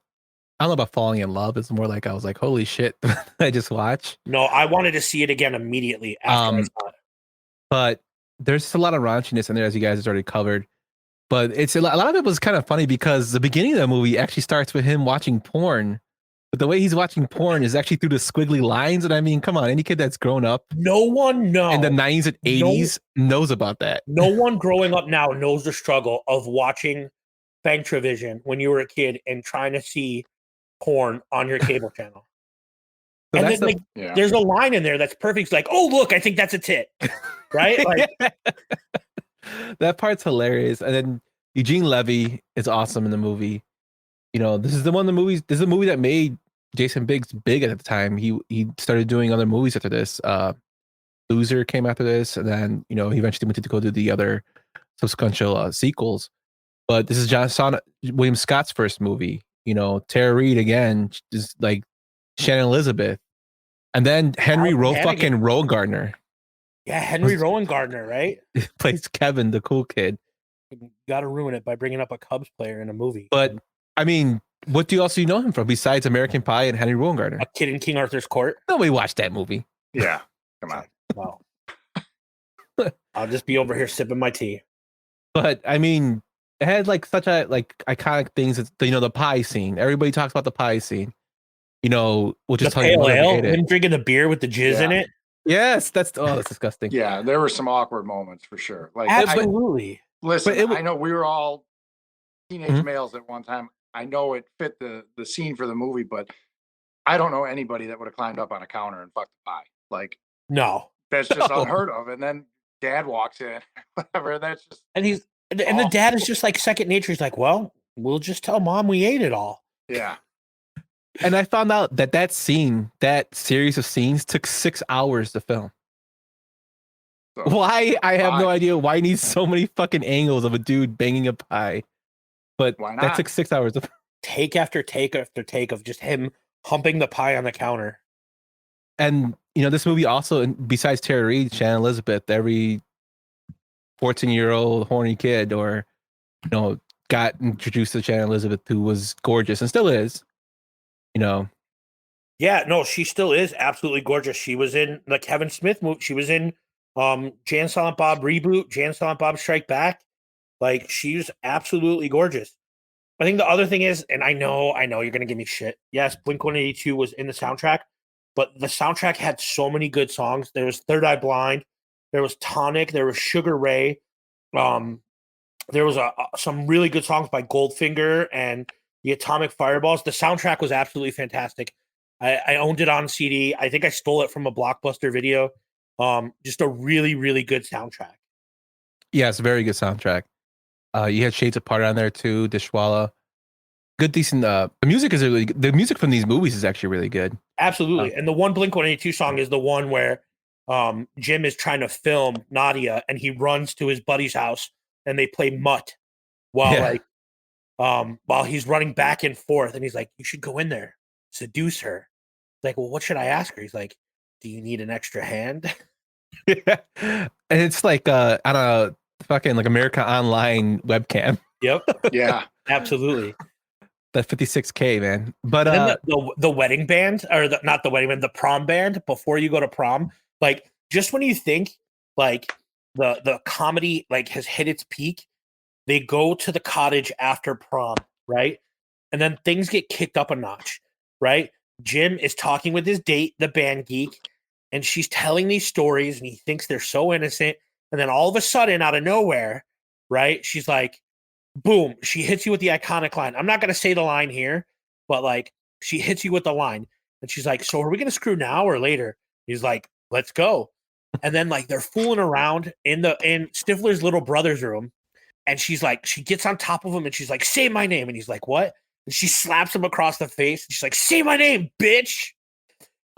I don't know about falling in love. It's more like I was like, holy shit, I just watched. No, I wanted to see it again immediately after I saw it. But there's just a lot of raunchiness in there, as you guys have already covered. But it's a lot of it was kind of funny because the beginning of the movie actually starts with him watching porn. But the way he's watching porn is actually through the squiggly lines. And I mean, come on, any kid that's grown up in the 90s and 80s knows about that. No one growing up now knows the struggle of watching Fantravision when you were a kid and trying to see porn on your cable channel. So and then there's a line in there that's perfect. It's like, oh, look, I think that's a tit. Right? Like, that part's hilarious. And then Eugene Levy is awesome in the movie. You know, this is a movie that made Jason Biggs big at the time. He started doing other movies after this. Loser came after this, and then he eventually went to go do the other subsequential sequels. But this is William Scott's first movie. Tara Reid again, just like Shannon Elizabeth, and then Henry fucking Rowan Gardner. Yeah, Henry Rowan Gardner, right? Plays Kevin, the cool kid. You got to ruin it by bringing up a Cubs player in a movie. But I mean, what do you also know him from besides American Pie and Henry Rowan Gardner? A Kid in King Arthur's Court. Nobody watched that movie. Yeah, come on. Wow. I'll just be over here sipping my tea. But I mean, it had like such a iconic things. It's the pie scene. Everybody talks about the pie scene. Which is the pale ale. Him drinking the beer with the jizz in it. Yes, that's disgusting. Yeah, there were some awkward moments for sure. Like absolutely. Listen, I know we were all teenage males at one time. I know it fit the scene for the movie, but I don't know anybody that would have climbed up on a counter and fucked the pie. Like, no, that's just unheard of. And then dad walks in, whatever. That's just and the dad is just like second nature. He's like, well, we'll just tell mom we ate it all. Yeah. And I found out that series of scenes took 6 hours to film. So, why? I have no idea why he needs so many fucking angles of a dude banging a pie. But that took 6 hours. Take after take after take of just him humping the pie on the counter. And, this movie also, besides Tara Reid, Shannon Elizabeth, every 14-year-old horny kid got introduced to Shannon Elizabeth, who was gorgeous and still is. Yeah, no, she still is absolutely gorgeous. She was in the Kevin Smith movie. She was in Jan Silent Bob Reboot, Jan Silent Bob Strike Back. Like, she's absolutely gorgeous. I think the other thing is, and I know you're gonna give me shit. Yes, Blink-182 was in the soundtrack, but the soundtrack had so many good songs. There was Third Eye Blind, there was Tonic, there was Sugar Ray. There was some really good songs by Goldfinger and the Atomic Fireballs. The soundtrack was absolutely fantastic. I owned it on CD. I think I stole it from a Blockbuster video. Just a really, really good soundtrack. Yeah, it's a very good soundtrack. You had Shades Apart on there too, Dishwalla. Good, decent. The music is really good. The music from these movies is actually really good. Absolutely. And the one Blink-182 song is the one where Jim is trying to film Nadia and he runs to his buddy's house and they play Mutt while he's running back and forth, and he's like, you should go in there, seduce her. Like, well, what should I ask her? He's like, do you need an extra hand? And it's like on a fucking like America Online webcam. Yep. Yeah. Absolutely. That 56K, man. But the wedding band, or not the wedding band, the prom band before you go to prom, like just when you think like the comedy like has hit its peak, they go to the cottage after prom, right? And then things get kicked up a notch, right? Jim is talking with his date, the band geek, and she's telling these stories, and he thinks they're so innocent. And then all of a sudden, out of nowhere, right, she's like, boom, she hits you with the iconic line. I'm not going to say the line here, but like she hits you with the line. And she's like, so are we going to screw now or later? He's like, let's go. And then like they're fooling around in Stifler's little brother's room. And she's like, she gets on top of him and she's like, say my name. And he's like, what? And she slaps him across the face. And she's like, say my name, bitch.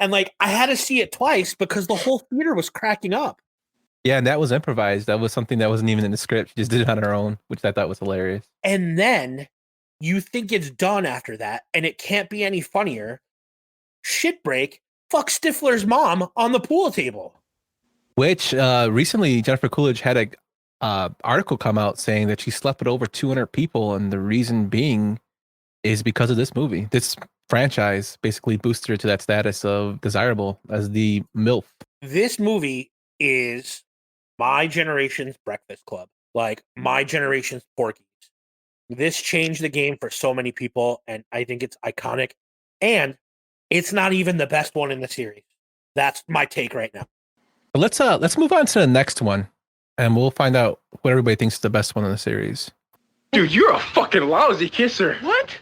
And like, I had to see it twice because the whole theater was cracking up. Yeah, and that was improvised. That was something that wasn't even in the script. She just did it on her own, which I thought was hilarious. And then you think it's done after that, and it can't be any funnier. Shit break, fuck Stifler's mom on the pool table. Which recently Jennifer Coolidge had a article come out saying that she slept with over 200 people, and the reason being is because of this movie. This franchise basically boosted her to that status of desirable as the MILF. This movie is my generation's Breakfast Club, like my generation's Porky's. This changed the game for so many people, and I think it's iconic. And it's not even the best one in the series. That's my take right now. Let's move on to the next one, and we'll find out what everybody thinks is the best one in the series. Dude, you're a fucking lousy kisser. What?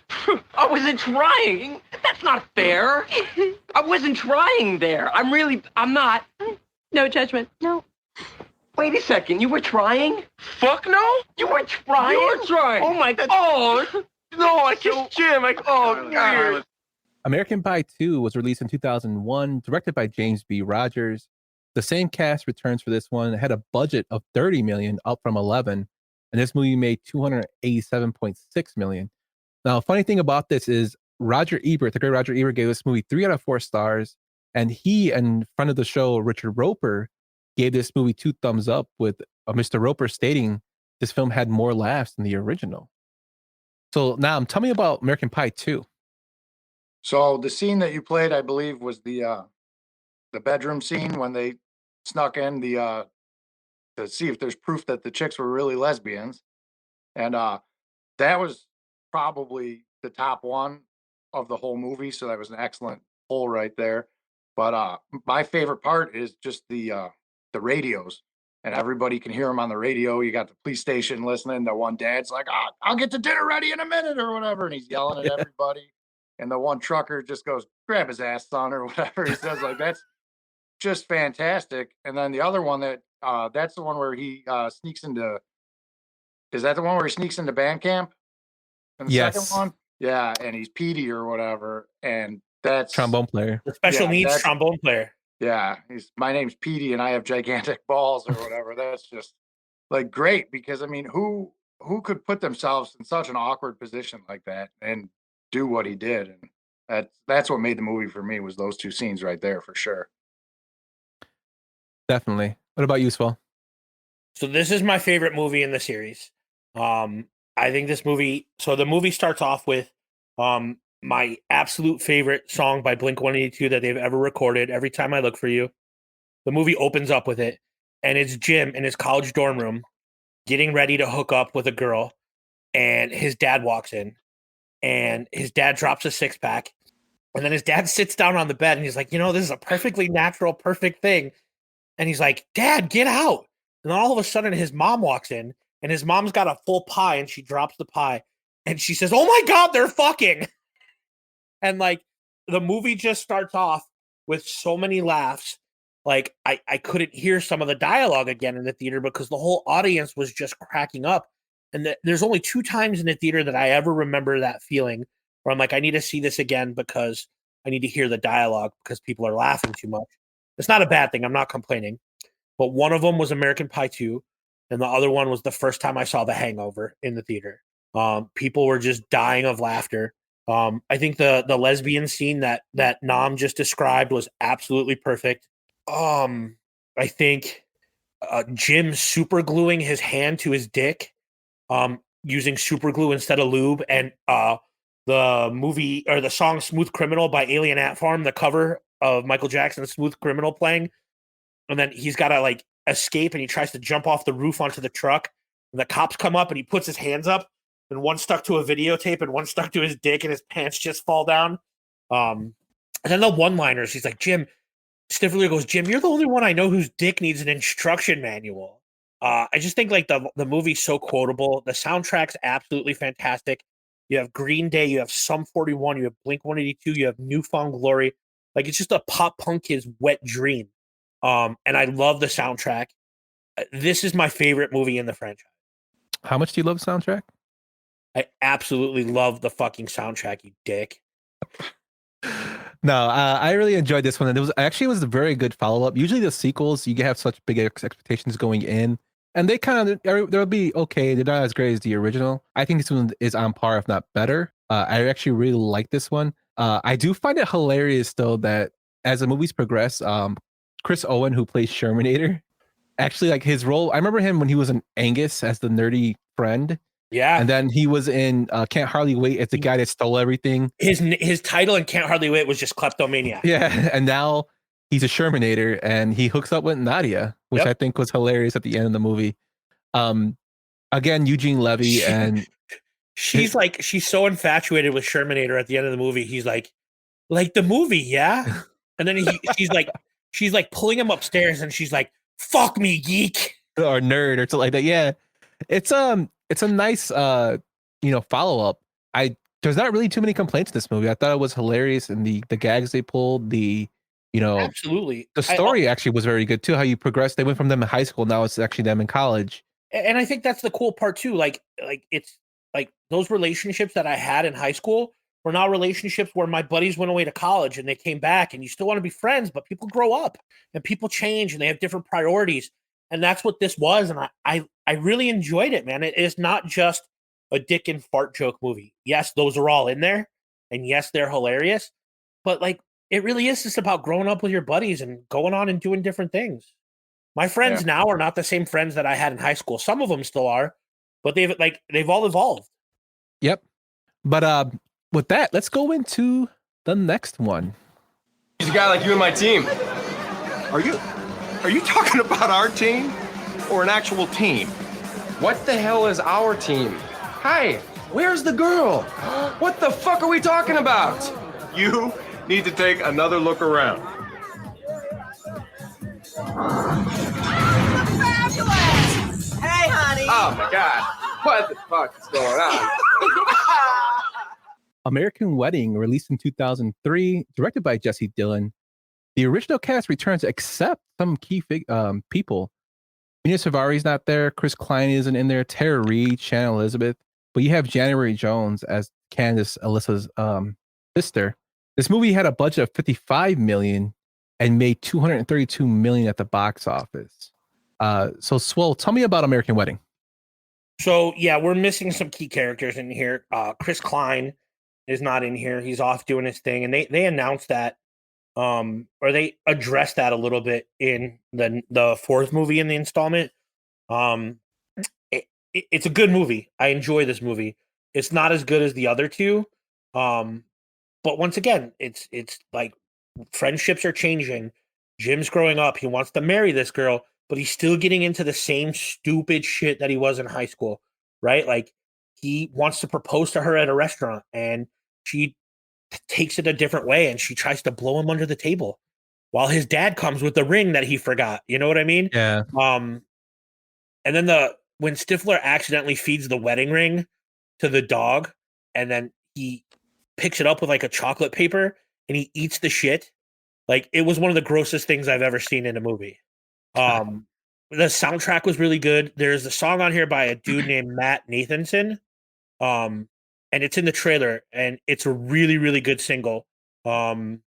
I wasn't trying. That's not fair. I wasn't trying there. I'm not. No judgment. No. Wait a second. You were trying? Fuck no. You were trying? You were trying. Oh my God. Oh, no, I kissed Jim. Weird. American Pie 2 was released in 2001, directed by James B. Rogers. The same cast returns for this one. It had a budget of $30 million, up from 11, and this movie made $287.6 million. Now, funny thing about this is Roger Ebert, the great Roger Ebert, gave this movie 3 out of 4 stars, and he and friend of the show Richard Roper gave this movie 2 thumbs up, with Mr. Roper stating this film had more laughs than the original. So now, tell me about American Pie 2. So the scene that you played, I believe, was the bedroom scene when they snuck in to see if there's proof that the chicks were really lesbians, and that was probably the top one of the whole movie. So that was an excellent pull right there. But my favorite part is just the radios, and everybody can hear them on the radio. You got the police station listening. The one dad's like, I'll get the dinner ready in a minute or whatever. And he's yelling at everybody. And the one trucker just goes, grab his ass, son, or whatever he says. Like, that's just fantastic. And then the other one that's the one where he sneaks into, is that the one where he sneaks into band camp? And the second one? Yeah. And he's Petey or whatever. And that's trombone player. The special needs trombone player. Yeah, my name's Petey and I have gigantic balls or whatever. That's just like great, because I mean, who could put themselves in such an awkward position like that and do what he did? And that's what made the movie for me, was those 2 scenes right there for sure. Definitely. What about you, Swell? So this is my favorite movie in the series. I think this movie. So the movie starts off with my absolute favorite song by Blink-182 that they've ever recorded, Every Time I Look for You. The movie opens up with it, and it's Jim in his college dorm room getting ready to hook up with a girl, and his dad walks in, and his dad drops a 6-pack, and then his dad sits down on the bed, and he's like, this is a perfectly natural, perfect thing. And he's like, Dad, get out. And then all of a sudden, his mom walks in, and his mom's got a full pie, and she drops the pie, and she says, oh my God, they're fucking. And like the movie just starts off with so many laughs. Like I couldn't hear some of the dialogue again in the theater because the whole audience was just cracking up. And there's only 2 times in the theater that I ever remember that feeling where I'm like, I need to see this again because I need to hear the dialogue because people are laughing too much. It's not a bad thing. I'm not complaining. But one of them was American Pie 2. And the other one was the first time I saw The Hangover in the theater. People were just dying of laughter. I think the lesbian scene that Nam just described was absolutely perfect. I think Jim super gluing his hand to his dick, using super glue instead of lube, and the movie or the song "Smooth Criminal" by Alien Ant Farm, the cover of Michael Jackson's "Smooth Criminal" playing, and then he's got to like escape, and he tries to jump off the roof onto the truck, and the cops come up, and he puts his hands up. and one stuck to a videotape and one stuck to his dick, and his pants just fall down. And then the one-liners, he's like, Jim, Stifler goes, Jim, you're the only one I know whose dick needs an instruction manual. I just think like the movie's so quotable. The soundtrack's absolutely fantastic. You have Green Day, you have Sum 41, you have Blink 182, you have Newfound Glory. Like it's just a pop punk kid's wet dream. And I love the soundtrack. This is my favorite movie in the franchise. How much do you love the soundtrack? I absolutely love the fucking soundtrack, you dick. No, I really enjoyed this one. And it was a very good follow up. Usually the sequels, you have such big expectations going in, and they kind of they'll be okay. They're not as great as the original. I think this one is on par, if not better. I actually really like this one. I do find it hilarious though that as the movies progress, Chris Owen, who plays Shermanator, actually like his role. I remember him when he was in Angus as the nerdy friend. Yeah. And then he was in Can't Hardly Wait as the guy that stole everything. His title in Can't Hardly Wait was just kleptomaniac. Yeah. And now he's a Shermanator and he hooks up with Nadia, which I think was hilarious at the end of the movie. Again, Eugene Levy and she's so infatuated with Shermanator at the end of the movie. He's like the movie, yeah. And then she's like pulling him upstairs and she's like, fuck me, geek. Or nerd or something like that. Yeah. It's a nice follow up. There's not really too many complaints in this movie. I thought it was hilarious, and the gags they pulled, absolutely, the story actually was very good too. How you progressed, they went from them in high school, now it's actually them in college. And I think that's the cool part too. Like it's like those relationships that I had in high school were now relationships where my buddies went away to college and they came back, and you still want to be friends, but people grow up and people change and they have different priorities. And that's what this was. And I really enjoyed it, man. It is not just a dick and fart joke movie. Yes, those are all in there. And yes, they're hilarious. But like, it really is just about growing up with your buddies and going on and doing different things. My friends now are not the same friends that I had in high school. Some of them still are, but they've all evolved. Yep. But with that, let's go into the next one. He's a guy like you and my team. Are you talking about our team or an actual team? What the hell is our team? Hi, where's the girl? What the fuck are we talking about? You need to take another look around. Fabulous! Hey, honey. Oh my God. What the fuck is going on? American Wedding, released in 2003, directed by Jesse Dillon. The original cast returns except some key people. Mina Savari's not there. Chris Klein isn't in there. Tara Reid, Shannon Elizabeth. But you have January Jones as Candace Alyssa's sister. This movie had a budget of $55 million and made $232 million at the box office. So Swole, tell me about American Wedding. So yeah, we're missing some key characters in here. Chris Klein is not in here. He's off doing his thing. And they announced that, or they addressed that a little bit in the fourth movie in the installment. It's a good movie. I enjoy this movie. It's not as good as the other two. But once again, it's like friendships are changing. Jim's growing up. He wants to marry this girl, but he's still getting into the same stupid shit that he was in high school, right? Like he wants to propose to her at a restaurant and she takes it a different way and she tries to blow him under the table while his dad comes with the ring that he forgot. You know what I mean? Yeah. And then when Stifler accidentally feeds the wedding ring to the dog and then he picks it up with like a chocolate paper and he eats the shit. Like it was one of the grossest things I've ever seen in a movie. The soundtrack was really good. There's a song on here by a dude named Matt Nathanson. And it's in the trailer and it's a really, really good single. The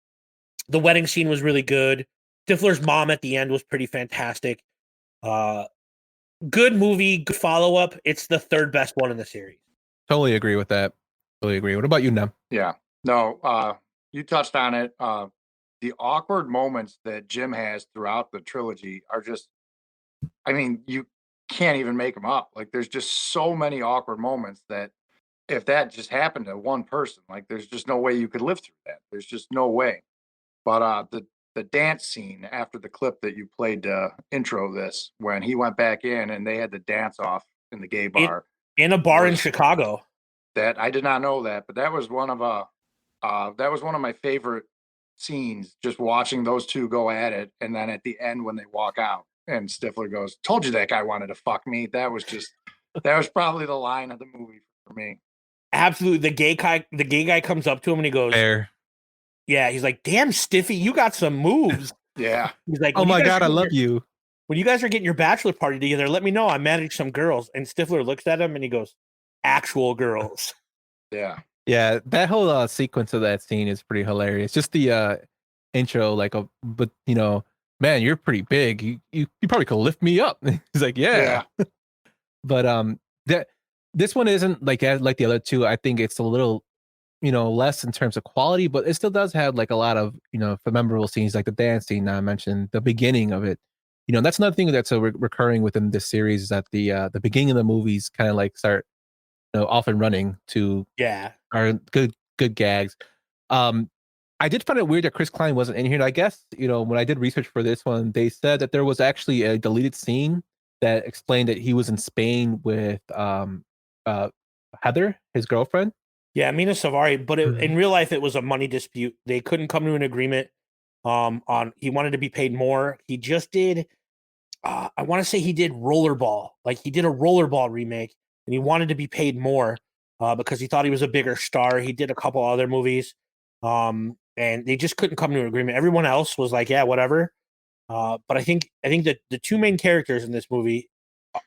wedding scene was really good. Stifler's mom at the end was pretty fantastic. Good movie, good follow-up. It's the third best one in the series. Totally agree with that. Totally agree. What about you, Nem? Yeah. No, you touched on it. The awkward moments that Jim has throughout the trilogy are just, I mean, you can't even make them up. Like there's just so many awkward moments that if that just happened to one person, like there's just no way you could live through that. There's just no way. But the dance scene after the clip that you played intro this, when he went back in and they had the dance off in the gay bar. In a bar in Chicago. That I did not know that, but that was one of my favorite scenes. Just watching those two go at it, and then at the end when they walk out, and Stifler goes, "Told you that guy wanted to fuck me." That was probably the line of the movie for me. Absolutely, the gay guy comes up to him and he goes, Fair. "Yeah." He's like, "Damn, Stiffy, you got some moves." Yeah. He's like, "Oh my god, I love you. When you guys are getting your bachelor party together, let me know. I manage some girls." And Stifler looks at him and he goes, "Actual girls." Yeah. Yeah, that whole sequence of that scene is pretty hilarious. Just the intro, but man, you're pretty big. You probably could lift me up. He's like, yeah. But this one isn't like the other two. I think it's a little less in terms of quality, but it still does have like a lot of memorable scenes, like the dance scene I mentioned, the beginning of it. That's another thing that's recurring within this series is that the beginning of the movies kind of like start off and running to are good gags. I did find it weird that Chris Klein wasn't in here. And I guess, when I did research for this one, they said that there was actually a deleted scene that explained that he was in Spain with Heather, his girlfriend. Yeah, Mina Savari, but in real life, it was a money dispute. They couldn't come to an agreement on he wanted to be paid more. He just did, I want to say he did Rollerball. Like he did a Rollerball remake and he wanted to be paid more because he thought he was a bigger star. He did a couple other movies and they just couldn't come to an agreement. Everyone else was like, yeah, whatever. But I think that the two main characters in this movie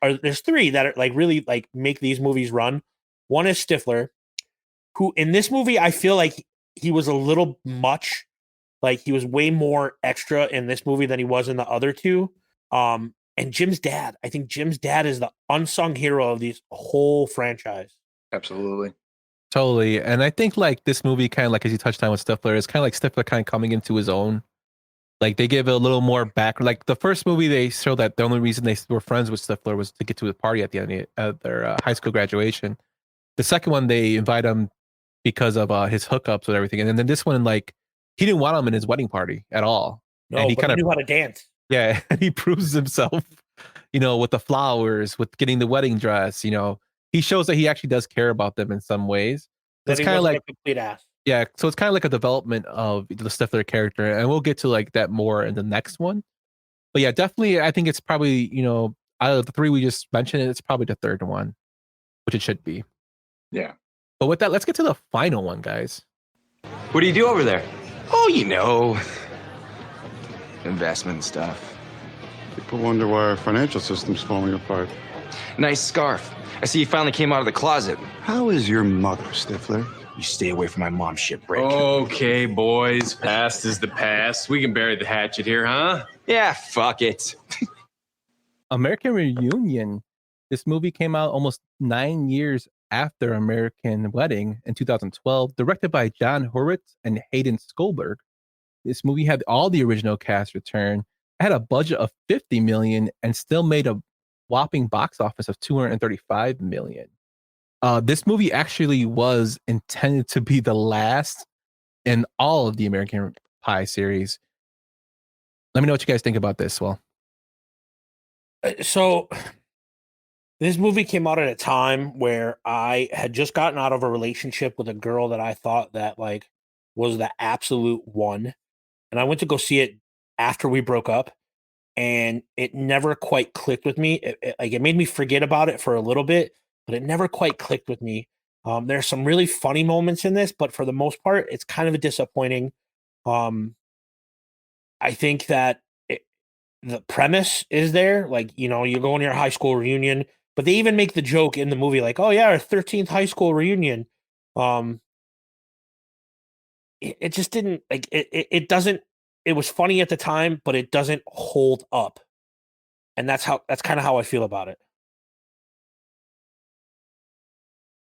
there's three that are like really like make these movies run. One is Stifler, who in this movie, I feel like he was a little much. Like he was way more extra in this movie than he was in the other two. And Jim's dad. I think Jim's dad is the unsung hero of these whole franchise. Absolutely. Totally. And I think like this movie kind of like, as you touched on with Stifler, is kind of like Stifler kind of coming into his own. Like they give it a little more back. Like the first movie, they show that the only reason they were friends with Stifler was to get to the party at the end of their high school graduation. The second one, they invite him because of his hookups with everything. And then this one, like, he didn't want him in his wedding party at all. No, and he kind of knew how to dance. Yeah, and he proves himself, with the flowers, with getting the wedding dress. He shows that he actually does care about them in some ways. That's kind of like a complete ass. Yeah, so it's kind of like a development of the Stifler character, and we'll get to like that more in the next one. But yeah, definitely, I think it's probably out of the three we just mentioned, it's probably the third one, which it should be. Yeah. But with that, let's get to the final one, guys. What do you do over there? Oh, investment stuff. People wonder why our financial system's falling apart. Nice scarf. I see you finally came out of the closet. How is your mother, Stifler? You stay away from my mom's shit, Brick. Okay, boys. Past is the past. We can bury the hatchet here, huh? Yeah, fuck it. American Reunion. This movie came out almost 9 years after American Wedding in 2012, directed by John Hurwitz and Hayden Skolberg. This movie had all the original cast return. It had a budget of $50 million and still made a whopping box office of $235 million. This movie actually was intended to be the last in all of the American Pie series. Let me know what you guys think about this. Well, so this movie came out at a time where I had just gotten out of a relationship with a girl that I thought that like was the absolute one. And I went to go see it after we broke up and it never quite clicked with me. It made me forget about it for a little bit, but it never quite clicked with me. There's some really funny moments in this, but for the most part, it's kind of a disappointing. I think that the premise is there. Like, you go on your high school reunion, but they even make the joke in the movie, like, oh yeah, our 13th high school reunion. It just didn't like it doesn't, it was funny at the time, but it doesn't hold up. And that's kind of how I feel about it.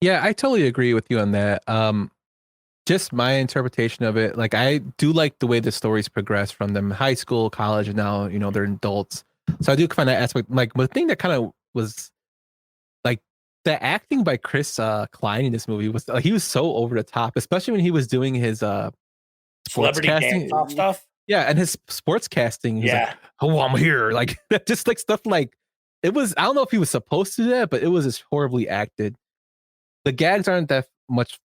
yeah, I totally agree with you on that. Just my interpretation of it, like I do like the way the stories progress from them high school, college, and now they're adults. So I do find that aspect. Like the thing that kind of was like the acting by Chris Klein in this movie was he was so over the top, especially when he was doing his sports Celebrity casting stuff. Yeah, and his sports casting. He's like, oh, I'm here. Like just like stuff like it was, I don't know if he was supposed to do that, but it was just horribly acted. The gags aren't that much,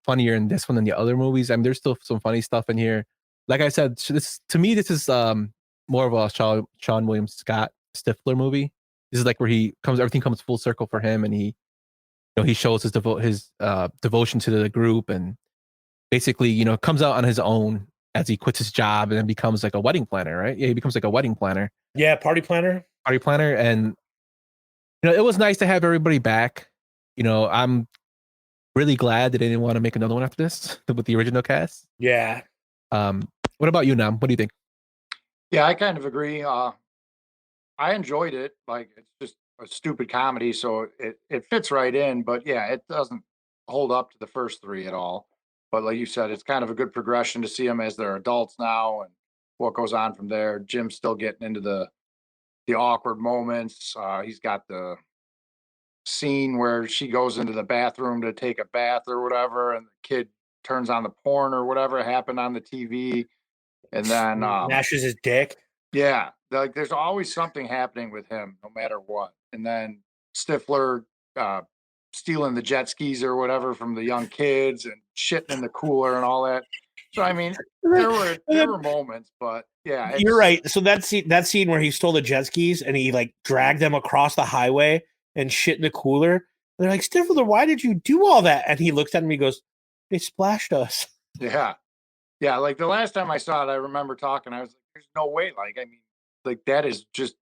funnier in this one than the other movies. I mean, there's still some funny stuff in here. Like I said, to me, this is more of a Sean William Scott Stifler movie. This is like where everything comes full circle for him, and he shows his devotion to the group, and basically, comes out on his own as he quits his job and then becomes like a wedding planner, right? Yeah, he becomes like a wedding planner. Yeah, party planner. And it was nice to have everybody back. I'm really glad that they didn't want to make another one after this with the original cast. Yeah. What about you, Nam? What do you think? Yeah, I kind of agree. I enjoyed it. Like, it's just a stupid comedy, so it fits right in. But yeah, it doesn't hold up to the first three at all. But like you said, it's kind of a good progression to see them as they're adults now and what goes on from there. Jim's still getting into the awkward moments. He's got the scene where she goes into the bathroom to take a bath or whatever, and the kid turns on the porn or whatever happened on the TV, and then Mashes his dick. Yeah, like there's always something happening with him, no matter what. And then Stifler stealing the jet skis or whatever from the young kids and shitting in the cooler and all that. So I mean, there were moments, but yeah, you're right. So that scene where he stole the jet skis and he like dragged them across the highway and shit in the cooler. And they're like, Stifler, why did you do all that? And he looks at him and he goes, they splashed us. Yeah. Yeah, like the last time I saw it, I remember talking. I was like, "There's no way!" Like, I mean, like that is just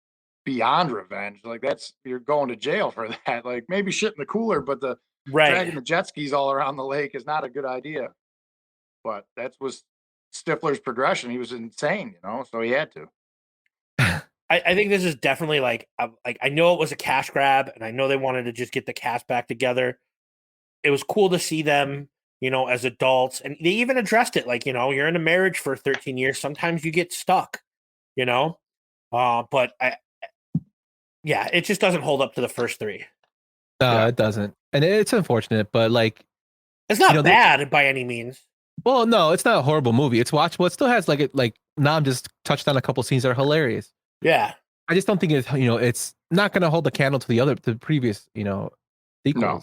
beyond revenge. Like you're going to jail for that. Like maybe shit in the cooler, but dragging the jet skis all around the lake is not a good idea. But that was Stifler's progression. He was insane, so he had to. I think this is definitely like I know it was a cash grab, and I know they wanted to just get the cast back together. It was cool to see them, as adults, and they even addressed it. Like, you're in a marriage for 13 years. Sometimes you get stuck, but it just doesn't hold up to the first three. No, it doesn't. And it's unfortunate, but like, it's not bad by any means. Well, no, it's not a horrible movie. It's watchable. It still has like Nam just touched on a couple scenes that are hilarious. Yeah. I just don't think it's not going to hold the candle to the previous, sequels. No.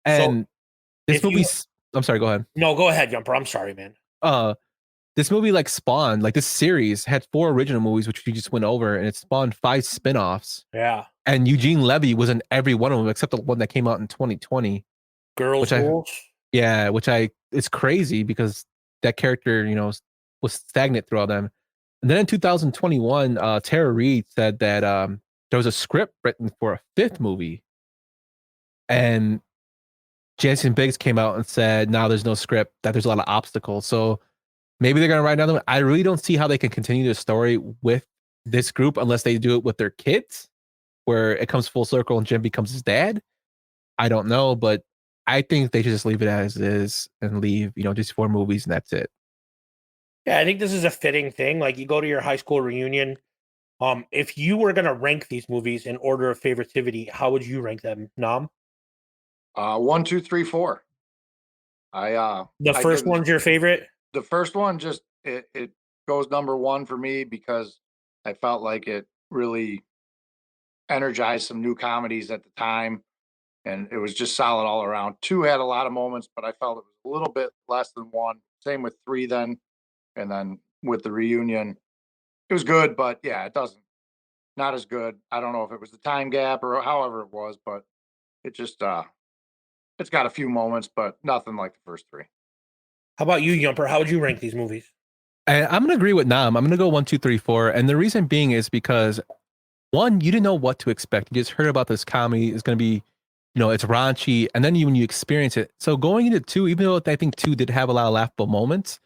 And this movie's, I'm sorry, go ahead. No, go ahead, Yumper. I'm sorry, man. This movie like spawned, like this series had 4 original movies, which we just went over, and it spawned 5 spin-offs. Yeah. And Eugene Levy was in every one of them except the one that came out in 2020. Girls Rules? Yeah, it's crazy because that character, was stagnant through all them. And then in 2021, Tara Reid said that there was a script written for a 5th movie. And Jansen Biggs came out and said, "Now there's no script, that there's a lot of obstacles." So maybe they're going to write another one. I really don't see how they can continue the story with this group unless they do it with their kids, where it comes full circle and Jim becomes his dad. I don't know, but I think they should just leave it as is and leave, just 4 movies and that's it. Yeah, I think this is a fitting thing. Like, you go to your high school reunion. If you were going to rank these movies in order of favoritivity, how would you rank them, Nam? 1, 2, 3, 4. The first one's your favorite? The first one just it goes number 1 for me because I felt like it really energized some new comedies at the time, and it was just solid all around. 2 had a lot of moments, but I felt it was a little bit less than 1. Same with 3 then, and then with the reunion, it was good, but yeah, it doesn't not as good. I don't know if it was the time gap or however it was, but it just it's got a few moments, but nothing like the first 3. How about you, Yumper? How would you rank these movies? I'm going to agree with Nam. I'm going to go 1, 2, 3, 4. And the reason being is because 1, you didn't know what to expect. You just heard about this comedy. It's going to be, it's raunchy. And then when you experience it. So going into 2, even though I think 2 did have a lot of laughable moments,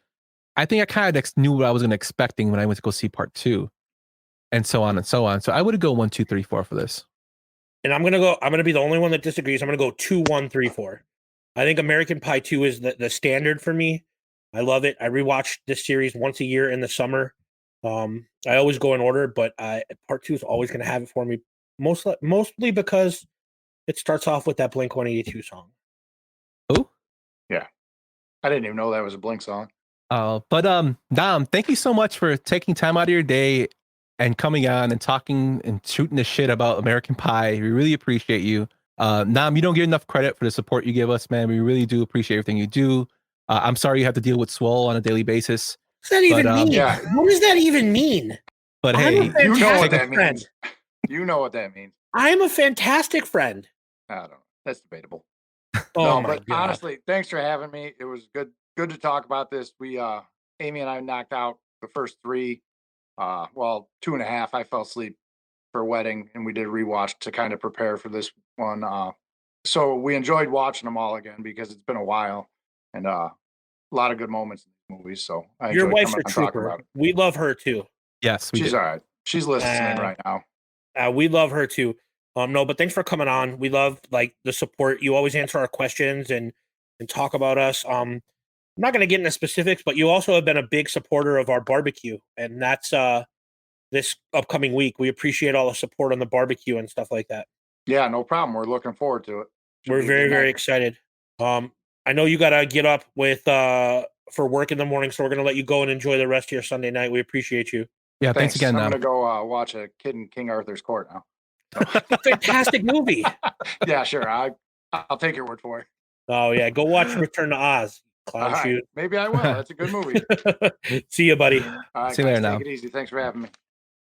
I think I kind of knew what I was going to expecting when I went to go see part 2 and so on and so on. So I would go 1, 2, 3, 4 for this. And I'm going to be the only one that disagrees. I'm going to go 2, 1, 3, 4. I think American Pie 2 is the standard for me. I love it. I rewatch this series once a year in the summer. I always go in order, but part 2 is always going to have it for me. Mostly because it starts off with that Blink-182 song. Oh? Yeah. I didn't even know that was a Blink song. But Dom, thank you so much for taking time out of your day and coming on and talking and shooting the shit about American Pie. We really appreciate you. Nam, you don't get enough credit for the support you give us, man. We really do appreciate everything you do. I'm sorry you have to deal with Swole on a daily basis. What does that even mean? Yeah. What does that even mean? But I'm hey, a fantastic You know what that friend. means. You know what that means. I'm a fantastic friend. I don't know. That's debatable. Oh No, my but God. honestly, thanks for having me. It was good to talk about this. We Amy and I knocked out the first 3. 2.5. I fell asleep for a wedding, and we did a rewatch to kind of prepare for this one. So we enjoyed watching them all again because it's been a while, and a lot of good moments in these movies. So I Your enjoyed wife's coming a and talking trooper. about it. We love her too. yes, we She's do. all right. She's listening right now. We love her too. No, but thanks for coming on. We love like the support. You always answer our questions and talk about us. I'm not going to get into specifics, but you also have been a big supporter of our barbecue, and that's this upcoming week. We appreciate all the support on the barbecue and stuff like that. Yeah, no problem. We're looking forward to it. Should We're be a very, good very night. excited. I know you got to get up with for work in the morning, so we're going to let you go and enjoy the rest of your Sunday night. We appreciate you. Yeah, thanks again, I'm Nam. gonna go watch a Kid in King Arthur's Court now. Fantastic movie. Yeah, sure. I'll take your word for it. Oh yeah, go watch Return to Oz. Clown All right. shoot. Maybe I will. That's a good movie. See you, buddy. All right, See you later guys, now. take it easy. Thanks for having me.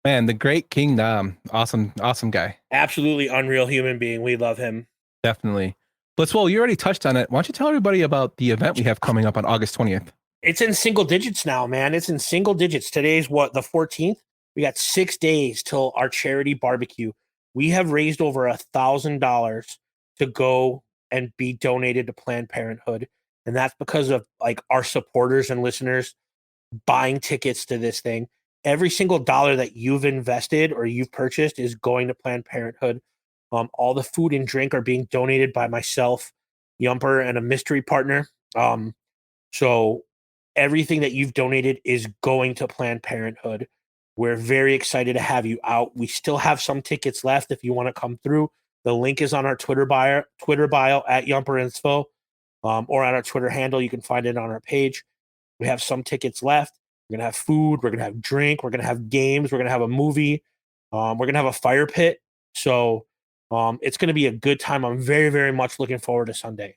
Man, the great King Nam. Awesome guy. Absolutely unreal human being. We love him. Definitely. But Swole, you already touched on it. Why don't you tell everybody about the event we have coming up on August 20th? It's in single digits now, man. It's in single digits. Today's what, the 14th? We got 6 days till our charity barbecue. We have raised over $1,000 to go and be donated to Planned Parenthood. And that's because of like our supporters and listeners buying tickets to this thing. Every single dollar that you've invested or you've purchased is going to Planned Parenthood. All the food and drink are being donated by myself, Yumper, and a mystery partner. So everything that you've donated is going to Planned Parenthood. We're very excited to have you out. We still have some tickets left if you want to come through. The link is on our Twitter bio at Yumper and Svo, or on our Twitter handle. You can find it on our page. We have some tickets left. We're going to have food. We're going to have drink. We're going to have games. We're going to have a movie. We're going to have a fire pit. So it's going to be a good time. I'm very, very much looking forward to Sunday.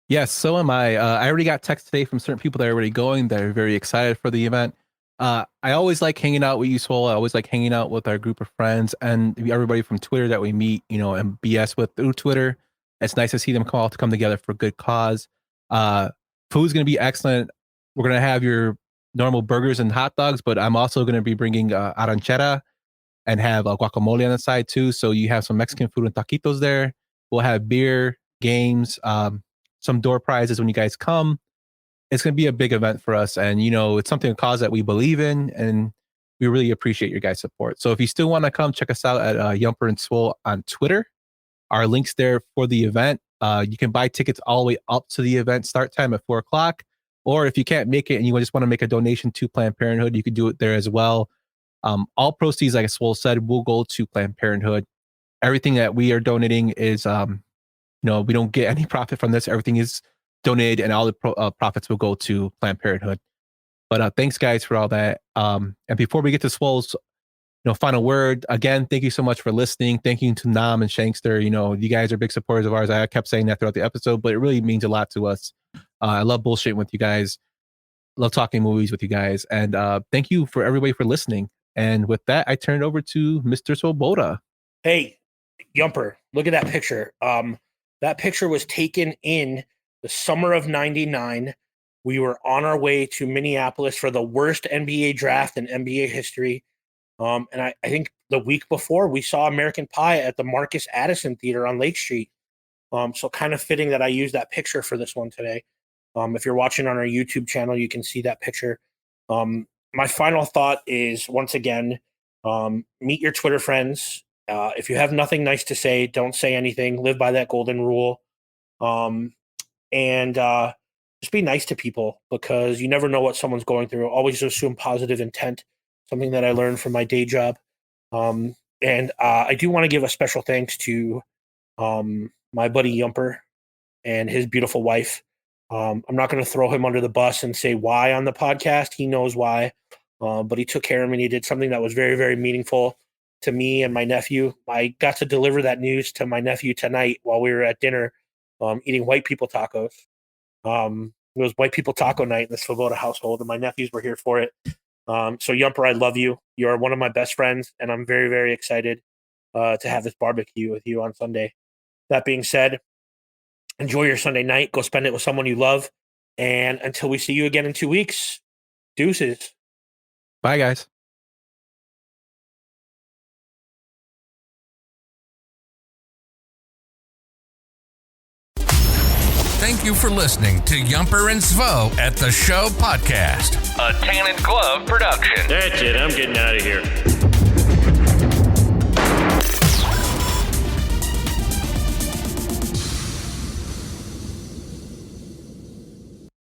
Yes, so am I. I already got text today from certain people that are already going. They're very excited for the event. I always like hanging out with you, Swole. I always like hanging out with our group of friends and everybody from Twitter that we meet, and BS with through Twitter. It's nice to see them come together for a good cause. Food's going to be excellent. We're going to have your normal burgers and hot dogs, but I'm also going to be bringing arancetta and have guacamole on the side too. So you have some Mexican food and taquitos there. We'll have beer, games, some door prizes when you guys come. It's going to be a big event for us. And, it's something, a cause that we believe in, and we really appreciate your guys' support. So if you still want to come, check us out at Yumper and Svo on Twitter. Our link's there for the event. You can buy tickets all the way up to the event start time at 4:00. Or if you can't make it and you just want to make a donation to Planned Parenthood, you can do it there as well. All proceeds, like Swole said, will go to Planned Parenthood. Everything that we are donating is, we don't get any profit from this. Everything is donated, and all the profits will go to Planned Parenthood. But thanks, guys, for all that. And before we get to Swole's, final word, again, thank you so much for listening. Thank you to Nam and Shankster. You guys are big supporters of ours. I kept saying that throughout the episode, but it really means a lot to us. I love bullshitting with you guys. Love talking movies with you guys. And thank you for everybody for listening. And with that, I turn it over to Mr. Swoboda. Hey, Yumper, look at that picture. That picture was taken in the summer of '99. We were on our way to Minneapolis for the worst NBA draft in NBA history. And I think the week before, we saw American Pie at the Marcus Addison Theater on Lake Street. So kind of fitting that I used that picture for this one today. If you're watching on our YouTube channel, you can see that picture. My final thought is, once again, meet your Twitter friends. If you have nothing nice to say, don't say anything. Live by that golden rule. And just be nice to people, because you never know what someone's going through. Always assume positive intent, something that I learned from my day job. And I do want to give a special thanks to my buddy Yumper and his beautiful wife. I'm not going to throw him under the bus and say why on the podcast. He knows why. but he took care of me and he did something that was very, very meaningful to me and my nephew. I got to deliver that news to my nephew tonight while we were at dinner eating white people tacos. It was white people taco night in the Svoboda household, and my nephews were here for it. So Yumper, I love you. You are one of my best friends, and I'm very, very excited to have this barbecue with you on Sunday. That being said, enjoy your Sunday night. Go spend it with someone you love. And until we see you again in 2 weeks, deuces. Bye, guys. Thank you for listening to Yumper and Svo at the Show podcast, a Tannin Glove production. That's it. I'm getting out of here.